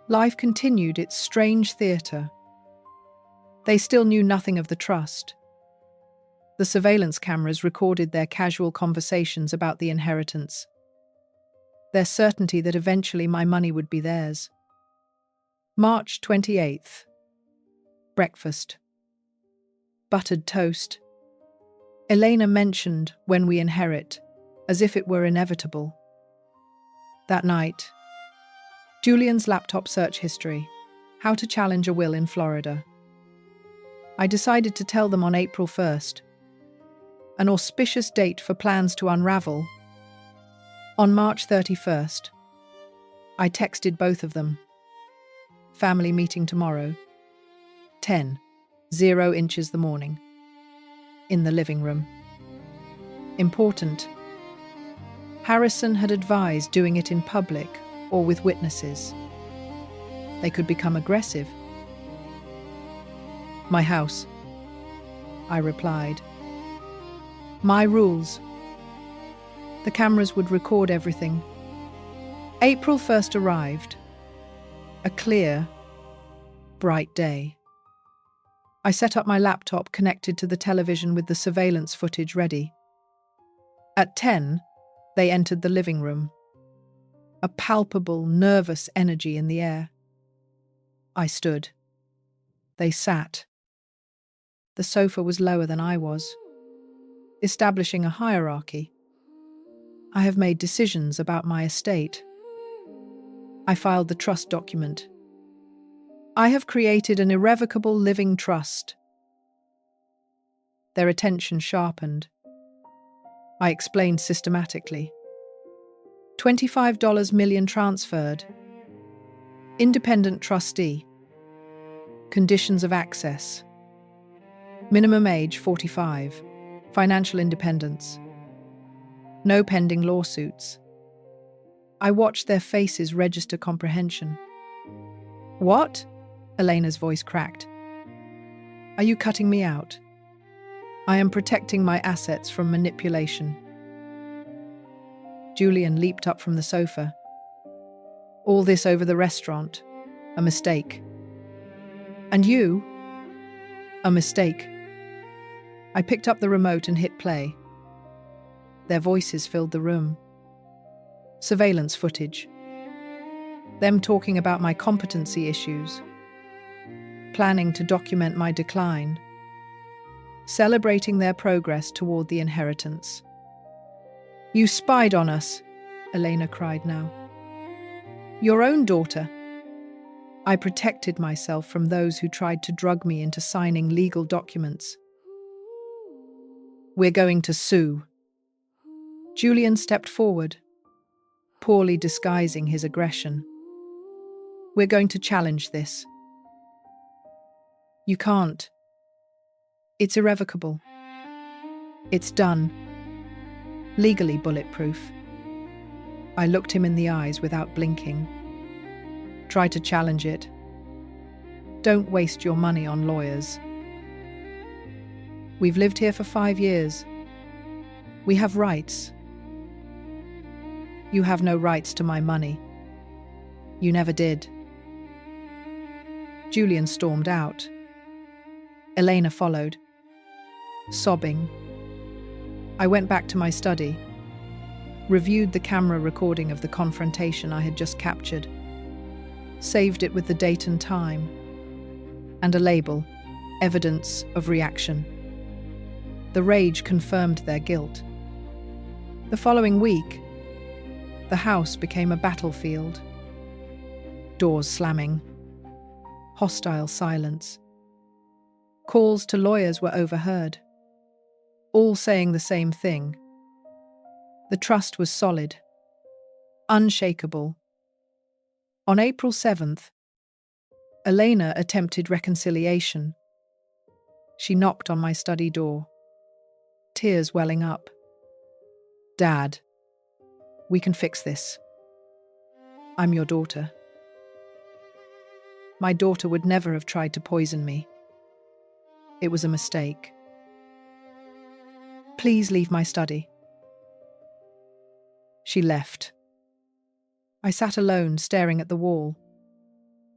life continued its strange theatre. They still knew nothing of the trust. The surveillance cameras recorded their casual conversations about the inheritance. Their certainty that eventually my money would be theirs. March 28th. Breakfast. Buttered toast. Elena mentioned when we inherit, as if it were inevitable. That night, Julian's laptop search history, how to challenge a will in Florida. I decided to tell them on April 1st, an auspicious date for plans to unravel. On March 31st, I texted both of them. Family meeting tomorrow. 10:00 inches the morning. In the living room. Important. Harrison had advised doing it in public or with witnesses. They could become aggressive. My house, I replied. My rules. The cameras would record everything. April 1st arrived. A clear, bright day. I set up my laptop connected to the television with the surveillance footage ready. At 10, they entered the living room. A palpable, nervous energy in the air. I stood. They sat. The sofa was lower than I was, establishing a hierarchy. I have made decisions about my estate. I filed the trust document. I have created an irrevocable living trust. Their attention sharpened. I explained systematically. $25 million transferred. Independent trustee. Conditions of access. Minimum age 45. Financial independence. No pending lawsuits. I watched their faces register comprehension. What? Elena's voice cracked. Are you cutting me out? I am protecting my assets from manipulation. Julian leaped up from the sofa. All this over the restaurant. A mistake. And you? A mistake. I picked up the remote and hit play. Their voices filled the room. Surveillance footage. Them talking about my competency issues. Planning to document my decline. Celebrating their progress toward the inheritance. You spied on us, Elena cried now. Your own daughter. I protected myself from those who tried to drug me into signing legal documents. We're going to sue. Julian stepped forward, poorly disguising his aggression. We're going to challenge this. You can't. It's irrevocable. It's done. Legally bulletproof. I looked him in the eyes without blinking. Try to challenge it. Don't waste your money on lawyers. We've lived here for 5 years. We have rights. You have no rights to my money. You never did. Julian stormed out. Elena followed, sobbing. I went back to my study, reviewed the camera recording of the confrontation I had just captured, saved it with the date and time, and a label, evidence of reaction. The rage confirmed their guilt. The following week, the house became a battlefield. Doors slamming. Hostile silence. Calls to lawyers were overheard, all saying the same thing. The trust was solid, unshakable. On April 7th, Elena attempted reconciliation. She knocked on my study door, tears welling up. Dad, we can fix this. I'm your daughter. My daughter would never have tried to poison me. It was a mistake. Please leave my study. She left. I sat alone, staring at the wall,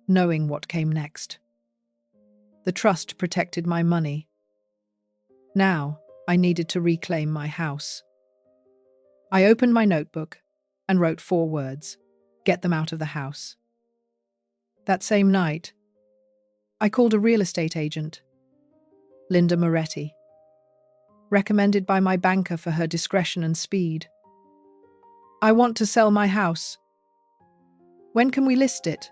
knowing what came next. The trust protected my money. Now, I needed to reclaim my house. I opened my notebook and wrote 4 words: get them out of the house. That same night, I called a real estate agent, Linda Moretti, recommended by my banker for her discretion and speed. I want to sell my house. When can we list it?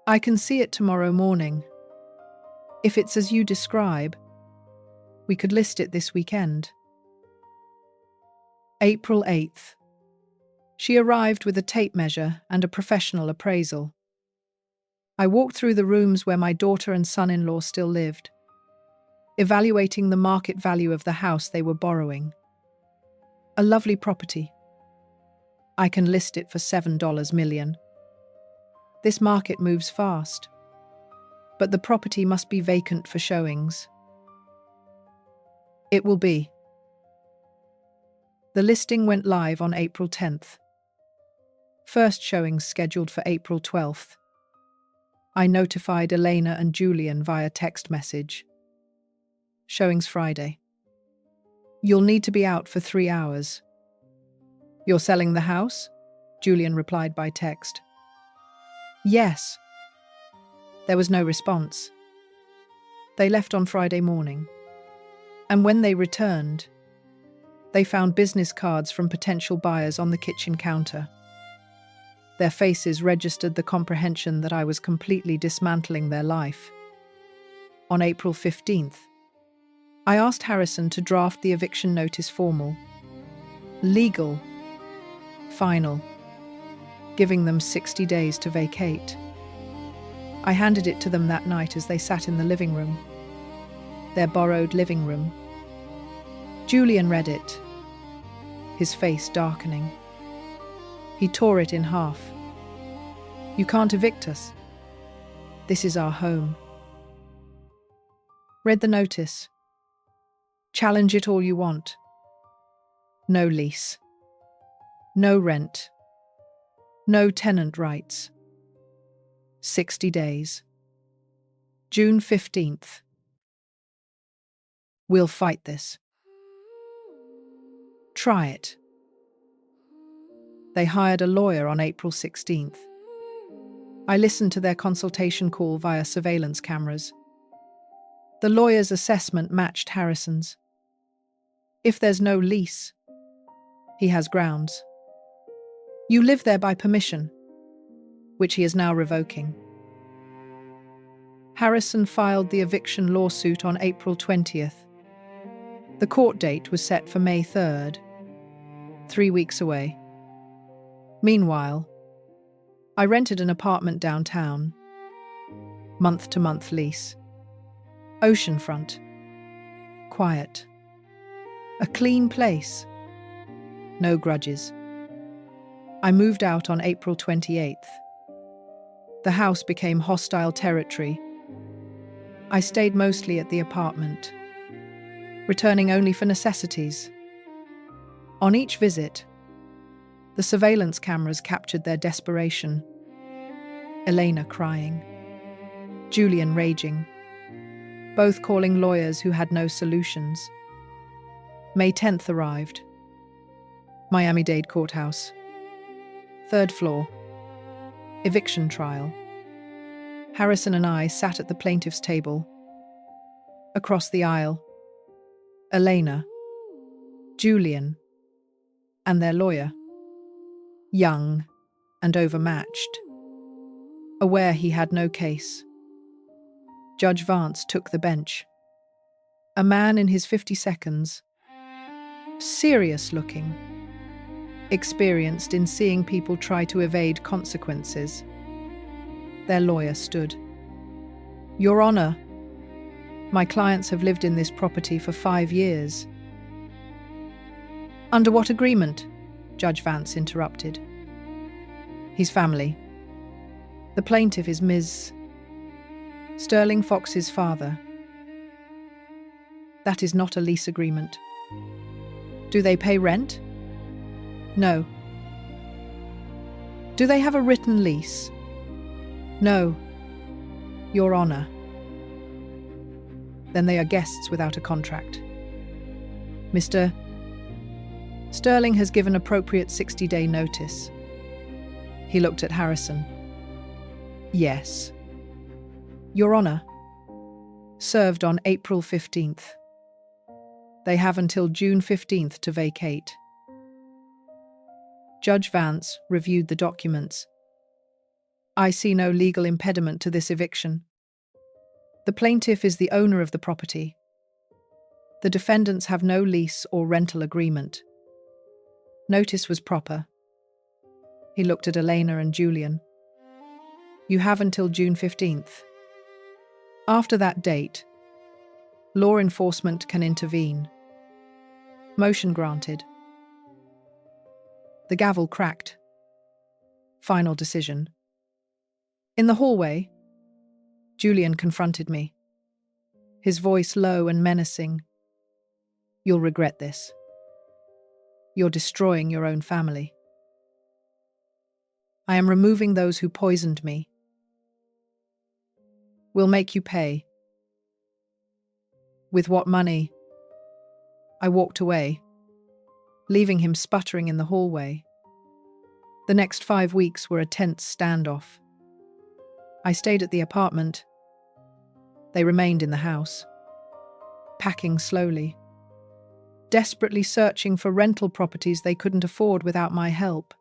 I can see it tomorrow morning. If it's as you describe, we could list it this weekend. April 8th. She arrived with a tape measure and a professional appraisal. I walked through the rooms where my daughter and son-in-law still lived, evaluating the market value of the house they were borrowing. A lovely property. I can list it for $7 million. This market moves fast, but the property must be vacant for showings. It will be. The listing went live on April 10th. First showings scheduled for April 12th. I notified Elena and Julian via text message. Showings Friday. You'll need to be out for 3 hours. You're selling the house? Julian replied by text. Yes. There was no response. They left on Friday morning. And when they returned, they found business cards from potential buyers on the kitchen counter. Their faces registered the comprehension that I was completely dismantling their life. On April 15th, I asked Harrison to draft the eviction notice formal, legal, final, giving them 60 days to vacate. I handed it to them that night as they sat in the living room. their borrowed living room. Julian read it, his face darkening. He tore it in half. "You can't evict us. This is our home." Read the notice. "Challenge it all you want. No lease. No rent. No tenant rights. 60 days. June 15th. We'll fight this. Try it." They hired a lawyer on April 16th. I listened to their consultation call via surveillance cameras. The lawyer's assessment matched Harrison's. If there's no lease, he has grounds. You live there by permission, which he is now revoking. Harrison filed the eviction lawsuit on April 20th. The court date was set for May 3rd, 3 weeks away. Meanwhile, I rented an apartment downtown, month-to-month lease. Oceanfront. Quiet. A clean place. No grudges. I moved out on April 28th. The house became hostile territory. I stayed mostly at the apartment, returning only for necessities. On each visit, the surveillance cameras captured their desperation. Elena crying, Julian raging, both calling lawyers who had no solutions. May 10th arrived. Miami-Dade Courthouse. 3rd floor. Eviction trial. Harrison and I sat at the plaintiff's table. Across the aisle, Elena, Julian, and their lawyer. Young and overmatched. Aware he had no case. Judge Vance took the bench. A man in his 52nds, serious-looking, experienced in seeing people try to evade consequences. Their lawyer stood. "Your Honor, my clients have lived in this property for 5 years." "Under what agreement?" Judge Vance interrupted. "His family. The plaintiff is Ms. Sterling Fox's father." "That is not a lease agreement." "Do they pay rent?" "No." "Do they have a written lease?" "No, Your Honor." "Then they are guests without a contract." "Mr. Sterling has given appropriate 60-day notice." He looked at Harrison. "Yes." "Your Honor, served on April 15th. They have until June 15th to vacate." Judge Vance reviewed the documents. "I see no legal impediment to this eviction. The plaintiff is the owner of the property. The defendants have no lease or rental agreement. Notice was proper." He looked at Elena and Julian. "You have until June 15th. After that date, law enforcement can intervene." Motion granted. The gavel cracked. Final decision. In the hallway, Julian confronted me, his voice low and menacing. "You'll regret this. You're destroying your own family. I am removing those who poisoned me. We'll make you pay." "With what money?" I walked away, leaving him sputtering in the hallway. The next 5 weeks were a tense standoff. I stayed at the apartment. They remained in the house, packing slowly, desperately searching for rental properties they couldn't afford without my help.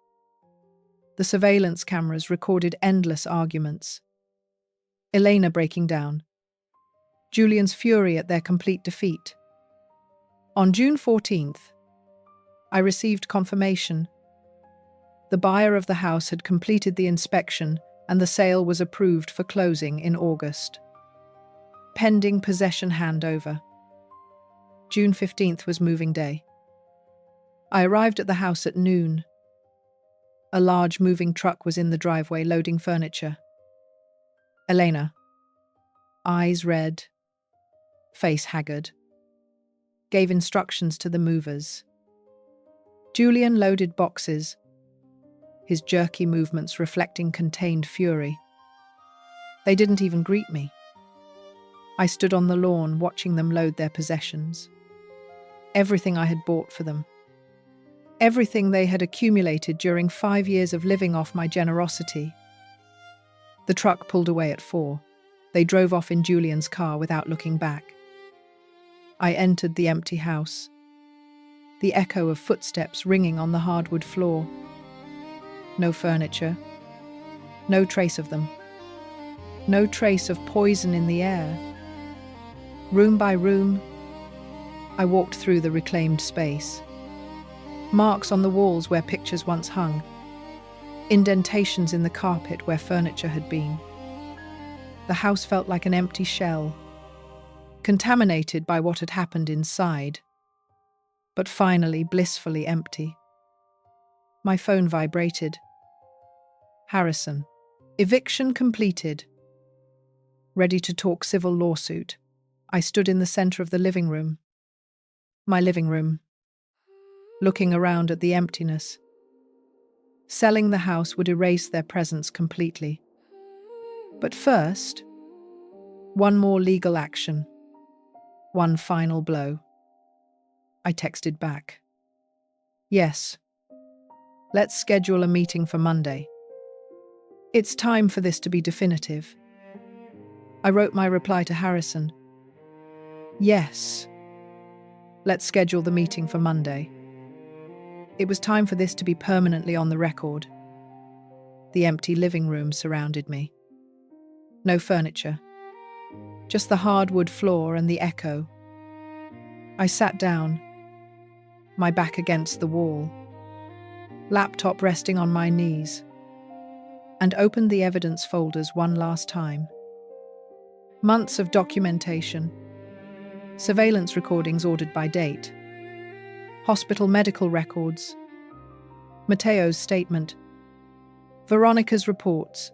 The surveillance cameras recorded endless arguments. Elena breaking down, Julian's fury at their complete defeat. On June 14th, I received confirmation. The buyer of the house had completed the inspection and the sale was approved for closing in August. pending possession handover. June 15th was moving day. I arrived at the house at noon. A large moving truck was in the driveway loading furniture. Elena, eyes red, face haggard, gave instructions to the movers. Julian loaded boxes, his jerky movements reflecting contained fury. They didn't even greet me. I stood on the lawn watching them load their possessions. Everything I had bought for them. Everything they had accumulated during 5 years of living off my generosity. The truck pulled away at 4. They drove off in Julian's car without looking back. I entered the empty house, the echo of footsteps ringing on the hardwood floor. No furniture, no trace of them, no trace of poison in the air. Room by room, I walked through the reclaimed space. Marks on the walls where pictures once hung, indentations in the carpet where furniture had been. The house felt like an empty shell, contaminated by what had happened inside, but finally blissfully empty. My phone vibrated. Harrison. Eviction completed. Ready to talk civil lawsuit, I stood in the center of the living room. My living room. Looking around at the emptiness. Selling the house would erase their presence completely. But first, one more legal action. One final blow. I texted back. Yes. Let's schedule a meeting for Monday. It's time for this to be definitive. I wrote my reply to Harrison. Yes. Let's schedule the meeting for Monday. It was time for this to be permanently on the record. The empty living room surrounded me. No furniture. Just the hardwood floor and the echo. I sat down, my back against the wall, laptop resting on my knees, and opened the evidence folders one last time. Months of documentation, surveillance recordings ordered by date, hospital medical records, Mateo's statement, Veronica's reports,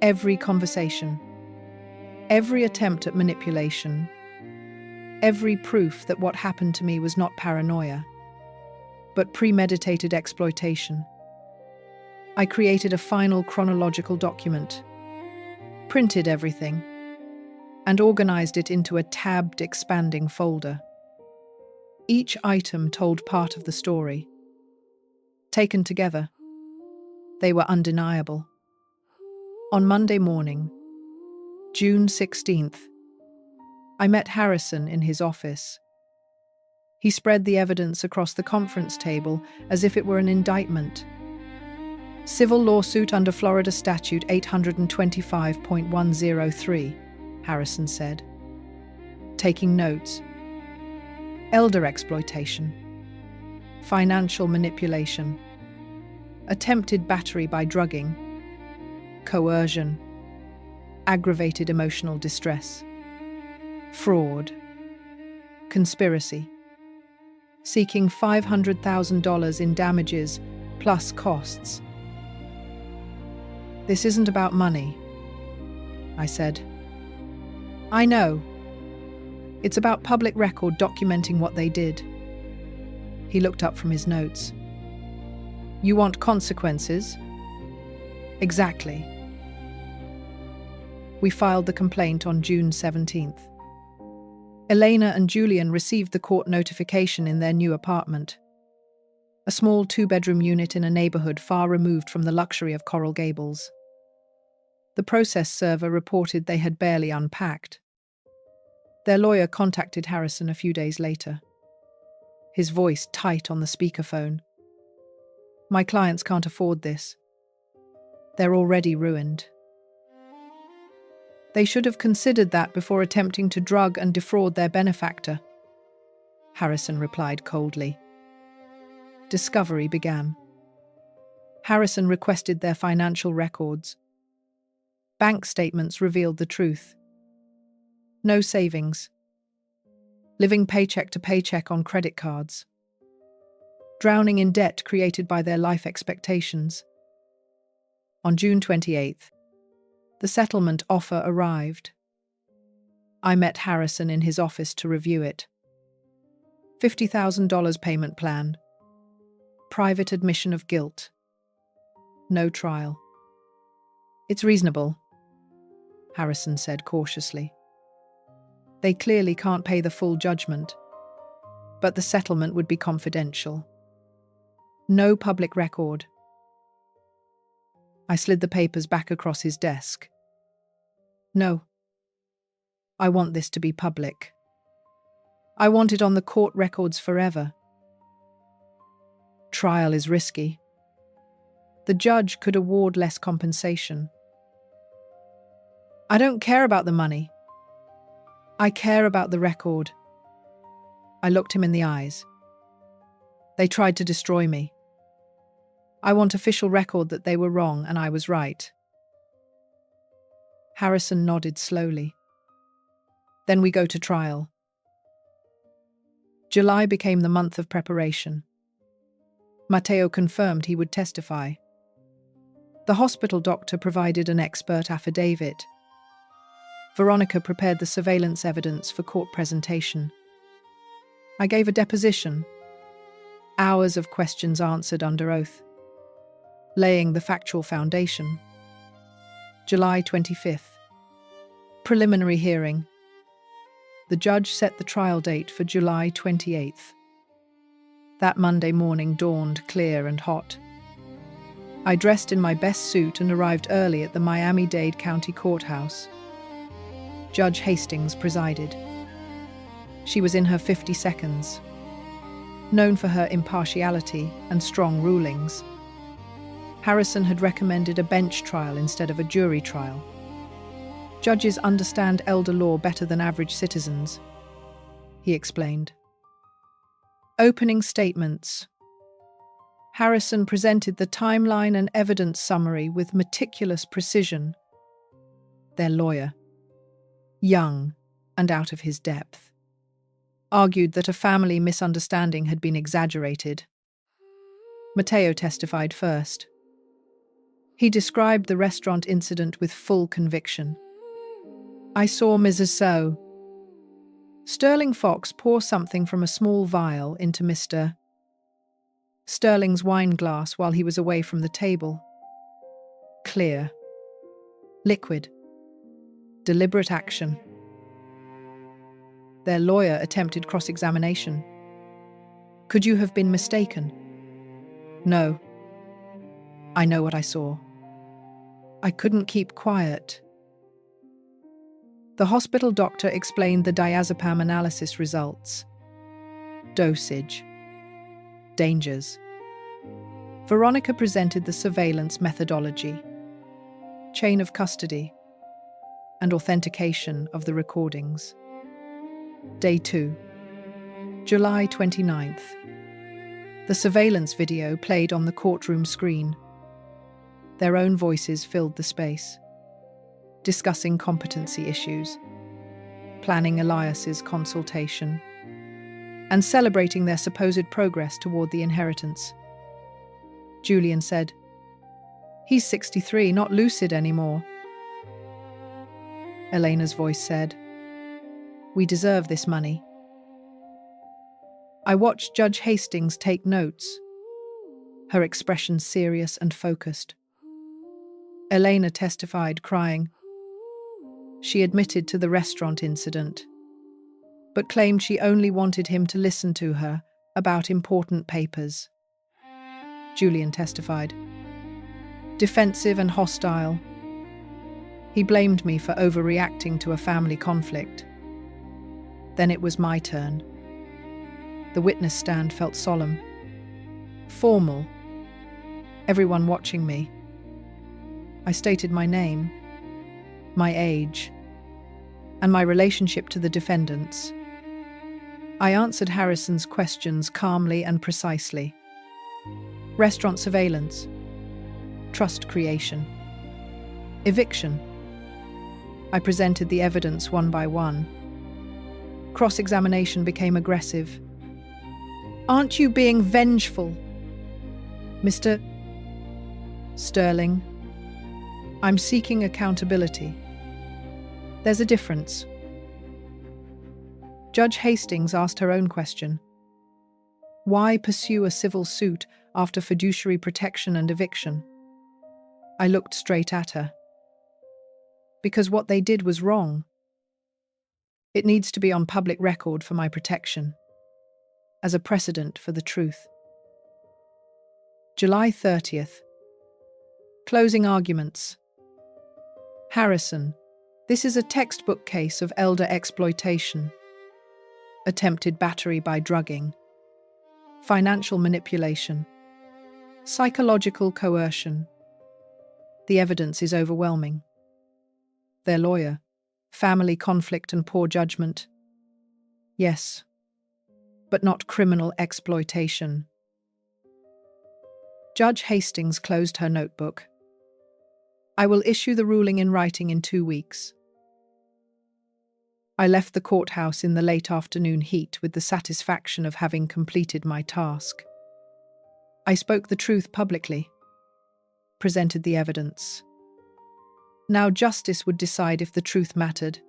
every conversation, every attempt at manipulation, every proof that what happened to me was not paranoia, but premeditated exploitation. I created a final chronological document, printed everything, and organized it into a tabbed, expanding folder. Each item told part of the story. Taken together, they were undeniable. On Monday morning, June 16th, I met Harrison in his office. He spread the evidence across the conference table as if it were an indictment. Civil lawsuit under Florida Statute 825.103, Harrison said, taking notes. Elder exploitation, financial manipulation, attempted battery by drugging, coercion, aggravated emotional distress, fraud, conspiracy, seeking $500,000 in damages plus costs. This isn't about money, I said. I know. It's about public record documenting what they did. He looked up from his notes. You want consequences? Exactly. We filed the complaint on June 17th. Elena and Julian received the court notification in their new apartment, a small 2-bedroom unit in a neighborhood far removed from the luxury of Coral Gables. The process server reported they had barely unpacked. Their lawyer contacted Harrison a few days later, his voice tight on the speakerphone. My clients can't afford this. They're already ruined. They should have considered that before attempting to drug and defraud their benefactor, Harrison replied coldly. Discovery began. Harrison requested their financial records. Bank statements revealed the truth. No savings. Living paycheck to paycheck on credit cards. Drowning in debt created by their life expectations. On June 28th, the settlement offer arrived. I met Harrison in his office to review it. $50,000 payment plan. Private admission of guilt. No trial. It's reasonable, Harrison said cautiously. They clearly can't pay the full judgment, but the settlement would be confidential. No public record. I slid the papers back across his desk. No. I want this to be public. I want it on the court records forever. Trial is risky. The judge could award less compensation. I don't care about the money. I care about the record. I looked him in the eyes. They tried to destroy me. I want official record that they were wrong and I was right. Harrison nodded slowly. Then we go to trial. July became the month of preparation. Matteo confirmed he would testify. The hospital doctor provided an expert affidavit. Veronica prepared the surveillance evidence for court presentation. I gave a deposition. Hours of questions answered under oath, laying the factual foundation. July 25th. Preliminary hearing. The judge set the trial date for July 28th. That Monday morning dawned clear and hot. I dressed in my best suit and arrived early at the Miami-Dade County Courthouse. Judge Hastings presided. She was in her 50 seconds, known for her impartiality and strong rulings. Harrison had recommended a bench trial instead of a jury trial. Judges understand elder law better than average citizens, he explained. Opening statements. Harrison presented the timeline and evidence summary with meticulous precision. Their lawyer, young and out of his depth, argued that a family misunderstanding had been exaggerated. Matteo testified first. He described the restaurant incident with full conviction. I saw Mrs. So. Sterling Fox pour something from a small vial into Mr. Sterling's wine glass while he was away from the table. Clear. Liquid. Deliberate action. Their lawyer attempted cross-examination. Could you have been mistaken? No. I know what I saw. I couldn't keep quiet. The hospital doctor explained the diazepam analysis results. Dosage. Dangers. Veronica presented the surveillance methodology, chain of custody, and authentication of the recordings. Day 2. July 29th. The surveillance video played on the courtroom screen. Their own voices filled the space, discussing competency issues, planning Elias's consultation, and celebrating their supposed progress toward the inheritance. Julian said, "He's 63, not lucid anymore." Elena's voice said, "We deserve this money." I watched Judge Hastings take notes, her expression serious and focused. Elena testified, crying. She admitted to the restaurant incident, but claimed she only wanted him to listen to her about important papers. Julian testified. Defensive and hostile. He blamed me for overreacting to a family conflict. Then it was my turn. The witness stand felt solemn, formal, everyone watching me. I stated my name, my age, and my relationship to the defendants. I answered Harrison's questions calmly and precisely. Restaurant surveillance, trust creation, eviction, I presented the evidence one by one. Cross-examination became aggressive. "Aren't you being vengeful?" "Mr. Sterling, I'm seeking accountability. There's a difference." Judge Hastings asked her own question. Why pursue a civil suit after fiduciary protection and eviction? I looked straight at her. Because what they did was wrong. It needs to be on public record for my protection, as a precedent for the truth. July 30th. Closing arguments. Harrison, this is a textbook case of elder exploitation, attempted battery by drugging, financial manipulation, psychological coercion. The evidence is overwhelming. Their lawyer, family conflict and poor judgment. Yes, but not criminal exploitation. Judge Hastings closed her notebook. I will issue the ruling in writing in 2 weeks. I left the courthouse in the late afternoon heat with the satisfaction of having completed my task. I spoke the truth publicly, presented the evidence. Now justice would decide if the truth mattered.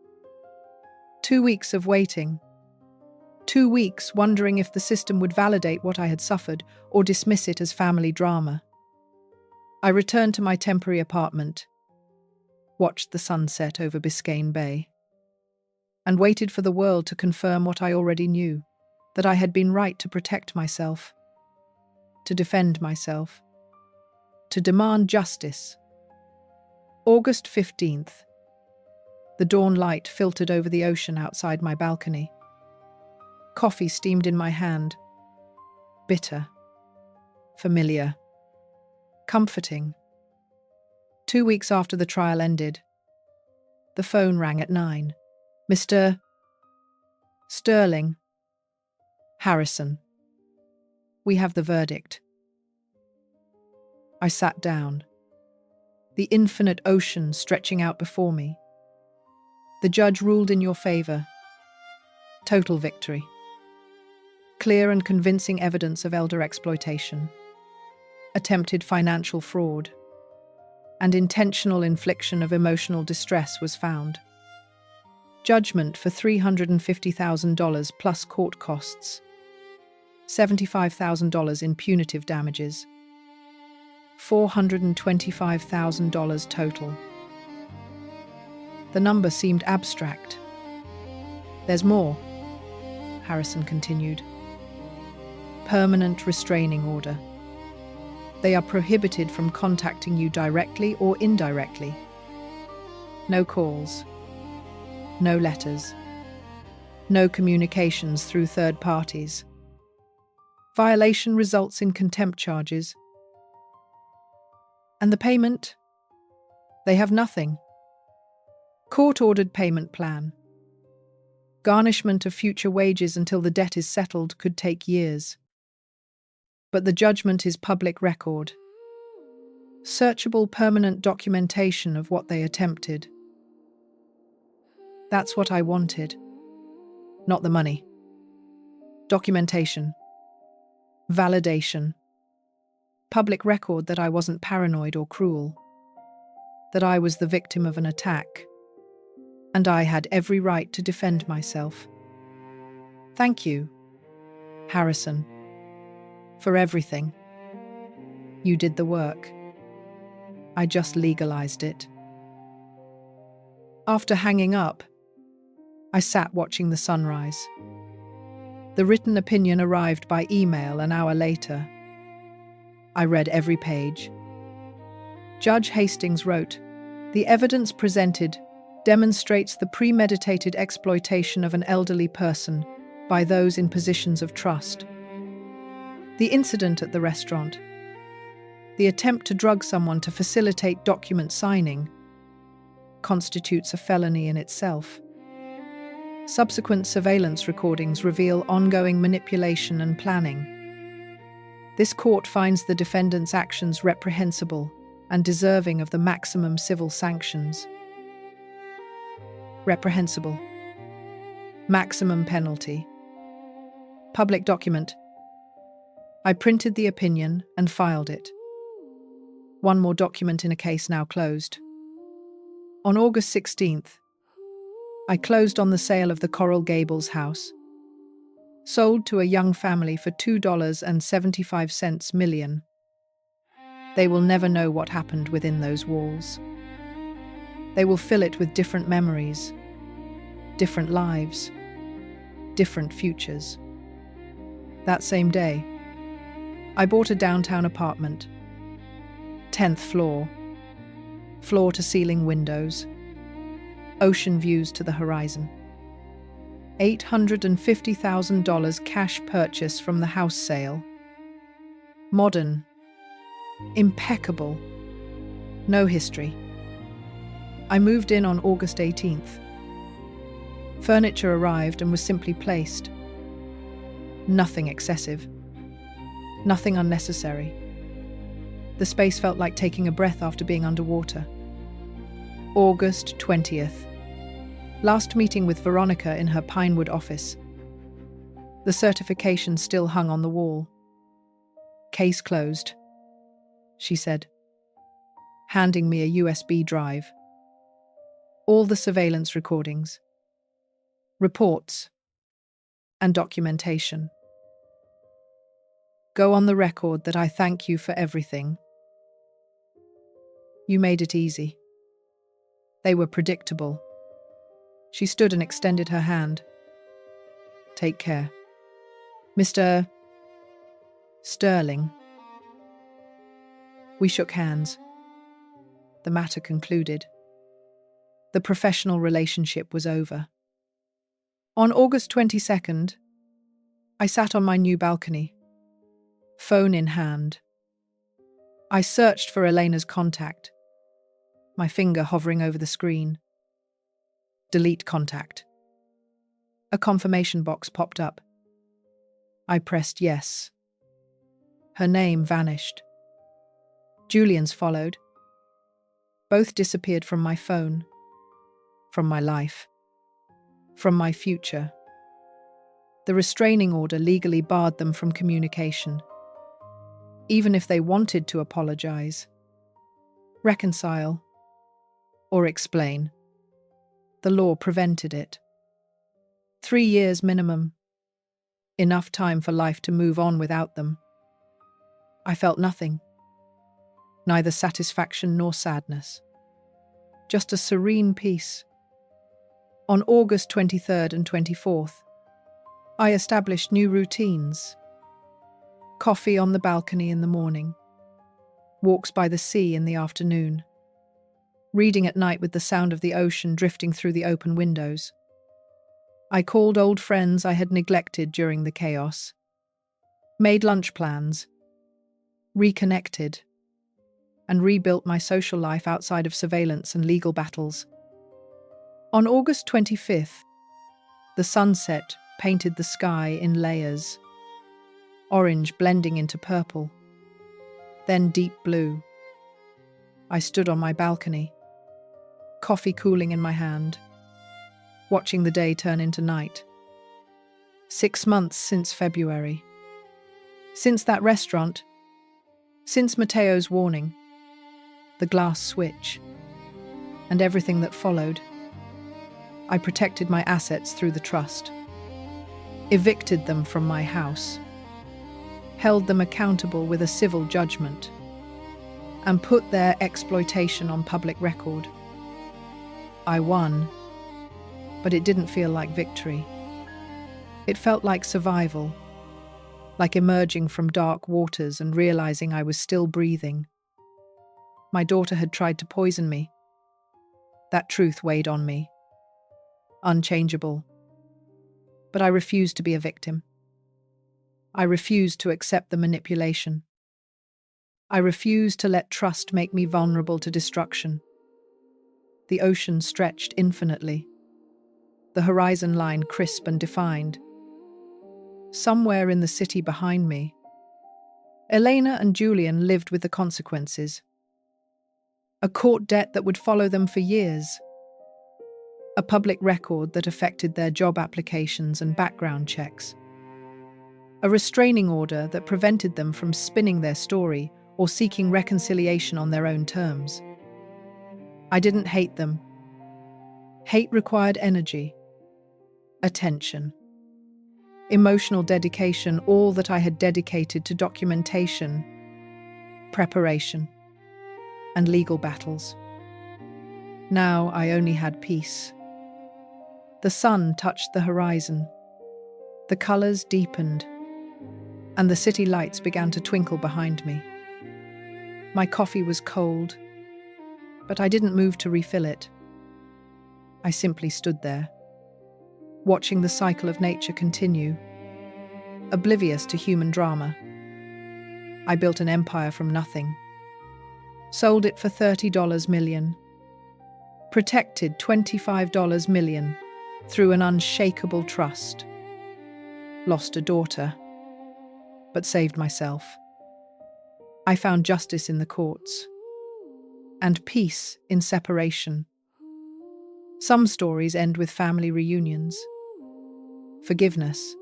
2 weeks of waiting. 2 weeks wondering if the system would validate what I had suffered or dismiss it as family drama. I returned to my temporary apartment, watched the sunset over Biscayne Bay, and waited for the world to confirm what I already knew, that I had been right to protect myself, to defend myself, to demand justice. August 15th. The dawn light filtered over the ocean outside my balcony. Coffee steamed in my hand. Bitter. Familiar. Comforting. 2 weeks after the trial ended, the phone rang at 9. "Mr. Sterling. Harrison. We have the verdict." I sat down. The infinite ocean stretching out before me. The judge ruled in your favor. Total victory. Clear and convincing evidence of elder exploitation, attempted financial fraud, and intentional infliction of emotional distress was found. Judgment for $350,000 plus court costs, $75,000 in punitive damages, $425,000 total. The number seemed abstract. "There's more," Harrison continued. "Permanent restraining order. They are prohibited from contacting you directly or indirectly. No calls. No letters. No communications through third parties. Violation results in contempt charges. And the payment? They have nothing. Court-ordered payment plan. Garnishment of future wages until the debt is settled could take years. But the judgment is public record. Searchable permanent documentation of what they attempted. That's what I wanted. Not the money. Documentation. Validation. Public record that I wasn't paranoid or cruel. That I was the victim of an attack. And I had every right to defend myself. Thank you, Harrison, for everything. You did the work. I just legalized it. After hanging up, I sat watching the sunrise. The written opinion arrived by email an hour later. I read every page. Judge Hastings wrote, "The evidence presented demonstrates the premeditated exploitation of an elderly person by those in positions of trust. The incident at the restaurant, the attempt to drug someone to facilitate document signing, constitutes a felony in itself. Subsequent surveillance recordings reveal ongoing manipulation and planning. This court finds the defendant's actions reprehensible and deserving of the maximum civil sanctions." Reprehensible. Maximum penalty. Public document. I printed the opinion and filed it. One more document in a case now closed. On August 16th, I closed on the sale of the Coral Gables house, sold to a young family for $2.75 million. They will never know what happened within those walls. They will fill it with different memories, different lives, different futures. That same day, I bought a downtown apartment, 10th floor, floor-to-ceiling windows, ocean views to the horizon. $850,000 cash purchase from the house sale. Modern, impeccable, no history. I moved in on August 18th. Furniture arrived and was simply placed. Nothing excessive. Nothing unnecessary. The space felt like taking a breath after being underwater. August 20th. Last meeting with Veronica in her Pinewood office. The certification still hung on the wall. Case closed, she said, handing me a USB drive. All the surveillance recordings, reports, and documentation. Go on the record that I thank you for everything. You made it easy. They were predictable. She stood and extended her hand. Take care. Mr. Sterling. We shook hands. The matter concluded. The professional relationship was over. On August 22nd, I sat on my new balcony, phone in hand. I searched for Elena's contact, my finger hovering over the screen. Delete contact. A confirmation box popped up. I pressed yes. Her name vanished. Julian's followed. Both disappeared from my phone, from my life, from my future. The restraining order legally barred them from communication. Even if they wanted to apologize, reconcile, or explain, the law prevented it. 3 years minimum. Enough time for life to move on without them. I felt nothing. Neither satisfaction nor sadness. Just a serene peace. On August 23rd and 24th, I established new routines. Coffee on the balcony in the morning. Walks by the sea in the afternoon. Reading at night with the sound of the ocean drifting through the open windows. I called old friends I had neglected during the chaos. Made lunch plans. Reconnected. And rebuilt my social life outside of surveillance and legal battles. On August 25th, the sunset painted the sky in layers. Orange blending into purple. Then deep blue. I stood on my balcony, coffee cooling in my hand, watching the day turn into night. 6 months since February. Since that restaurant. Since Matteo's warning. The glass switch. And everything that followed. I protected my assets through the trust. Evicted them from my house. Held them accountable with a civil judgment. And put their exploitation on public record. I won, but it didn't feel like victory. It felt like survival, like emerging from dark waters and realizing I was still breathing. My daughter had tried to poison me. That truth weighed on me. Unchangeable. But I refused to be a victim. I refused to accept the manipulation. I refused to let trust make me vulnerable to destruction. The ocean stretched infinitely. The horizon line crisp and defined. Somewhere in the city behind me, Elena and Julian lived with the consequences. A court debt that would follow them for years. a public record that affected their job applications and background checks, a restraining order that prevented them from spinning their story or seeking reconciliation on their own terms. I didn't hate them. Hate required energy, attention, emotional dedication, all that I had dedicated to documentation, preparation, and legal battles. Now I only had peace. The sun touched the horizon. The colors deepened, and the city lights began to twinkle behind me. My coffee was cold, but I didn't move to refill it. I simply stood there, watching the cycle of nature continue, oblivious to human drama. I built an empire from nothing, sold it for $30 million, protected $25 million through an unshakable trust, lost a daughter, but saved myself. I found justice in the courts, and peace in separation. Some stories end with family reunions, forgiveness,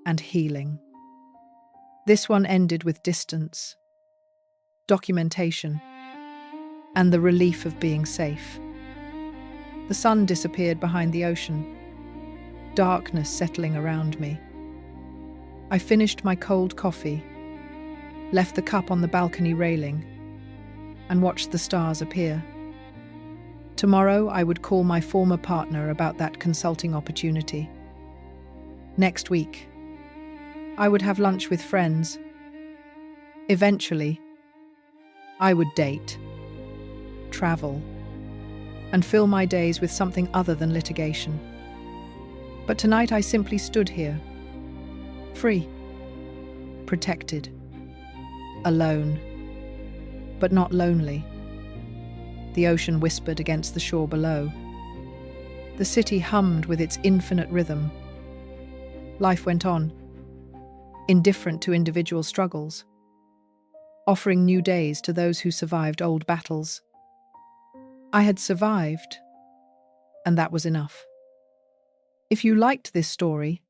and healing. This one ended with distance, documentation, and the relief of being safe. The sun disappeared behind the ocean, darkness settling around me. I finished my cold coffee, left the cup on the balcony railing, and watched the stars appear. Tomorrow I would call my former partner about that consulting opportunity. Next week, I would have lunch with friends. Eventually, I would date, travel, and fill my days with something other than litigation. But tonight I simply stood here, free, protected, alone, but not lonely. The ocean whispered against the shore below. The city hummed with its infinite rhythm. Life went on, indifferent to individual struggles, offering new days to those who survived old battles. I had survived, and that was enough. If you liked this story,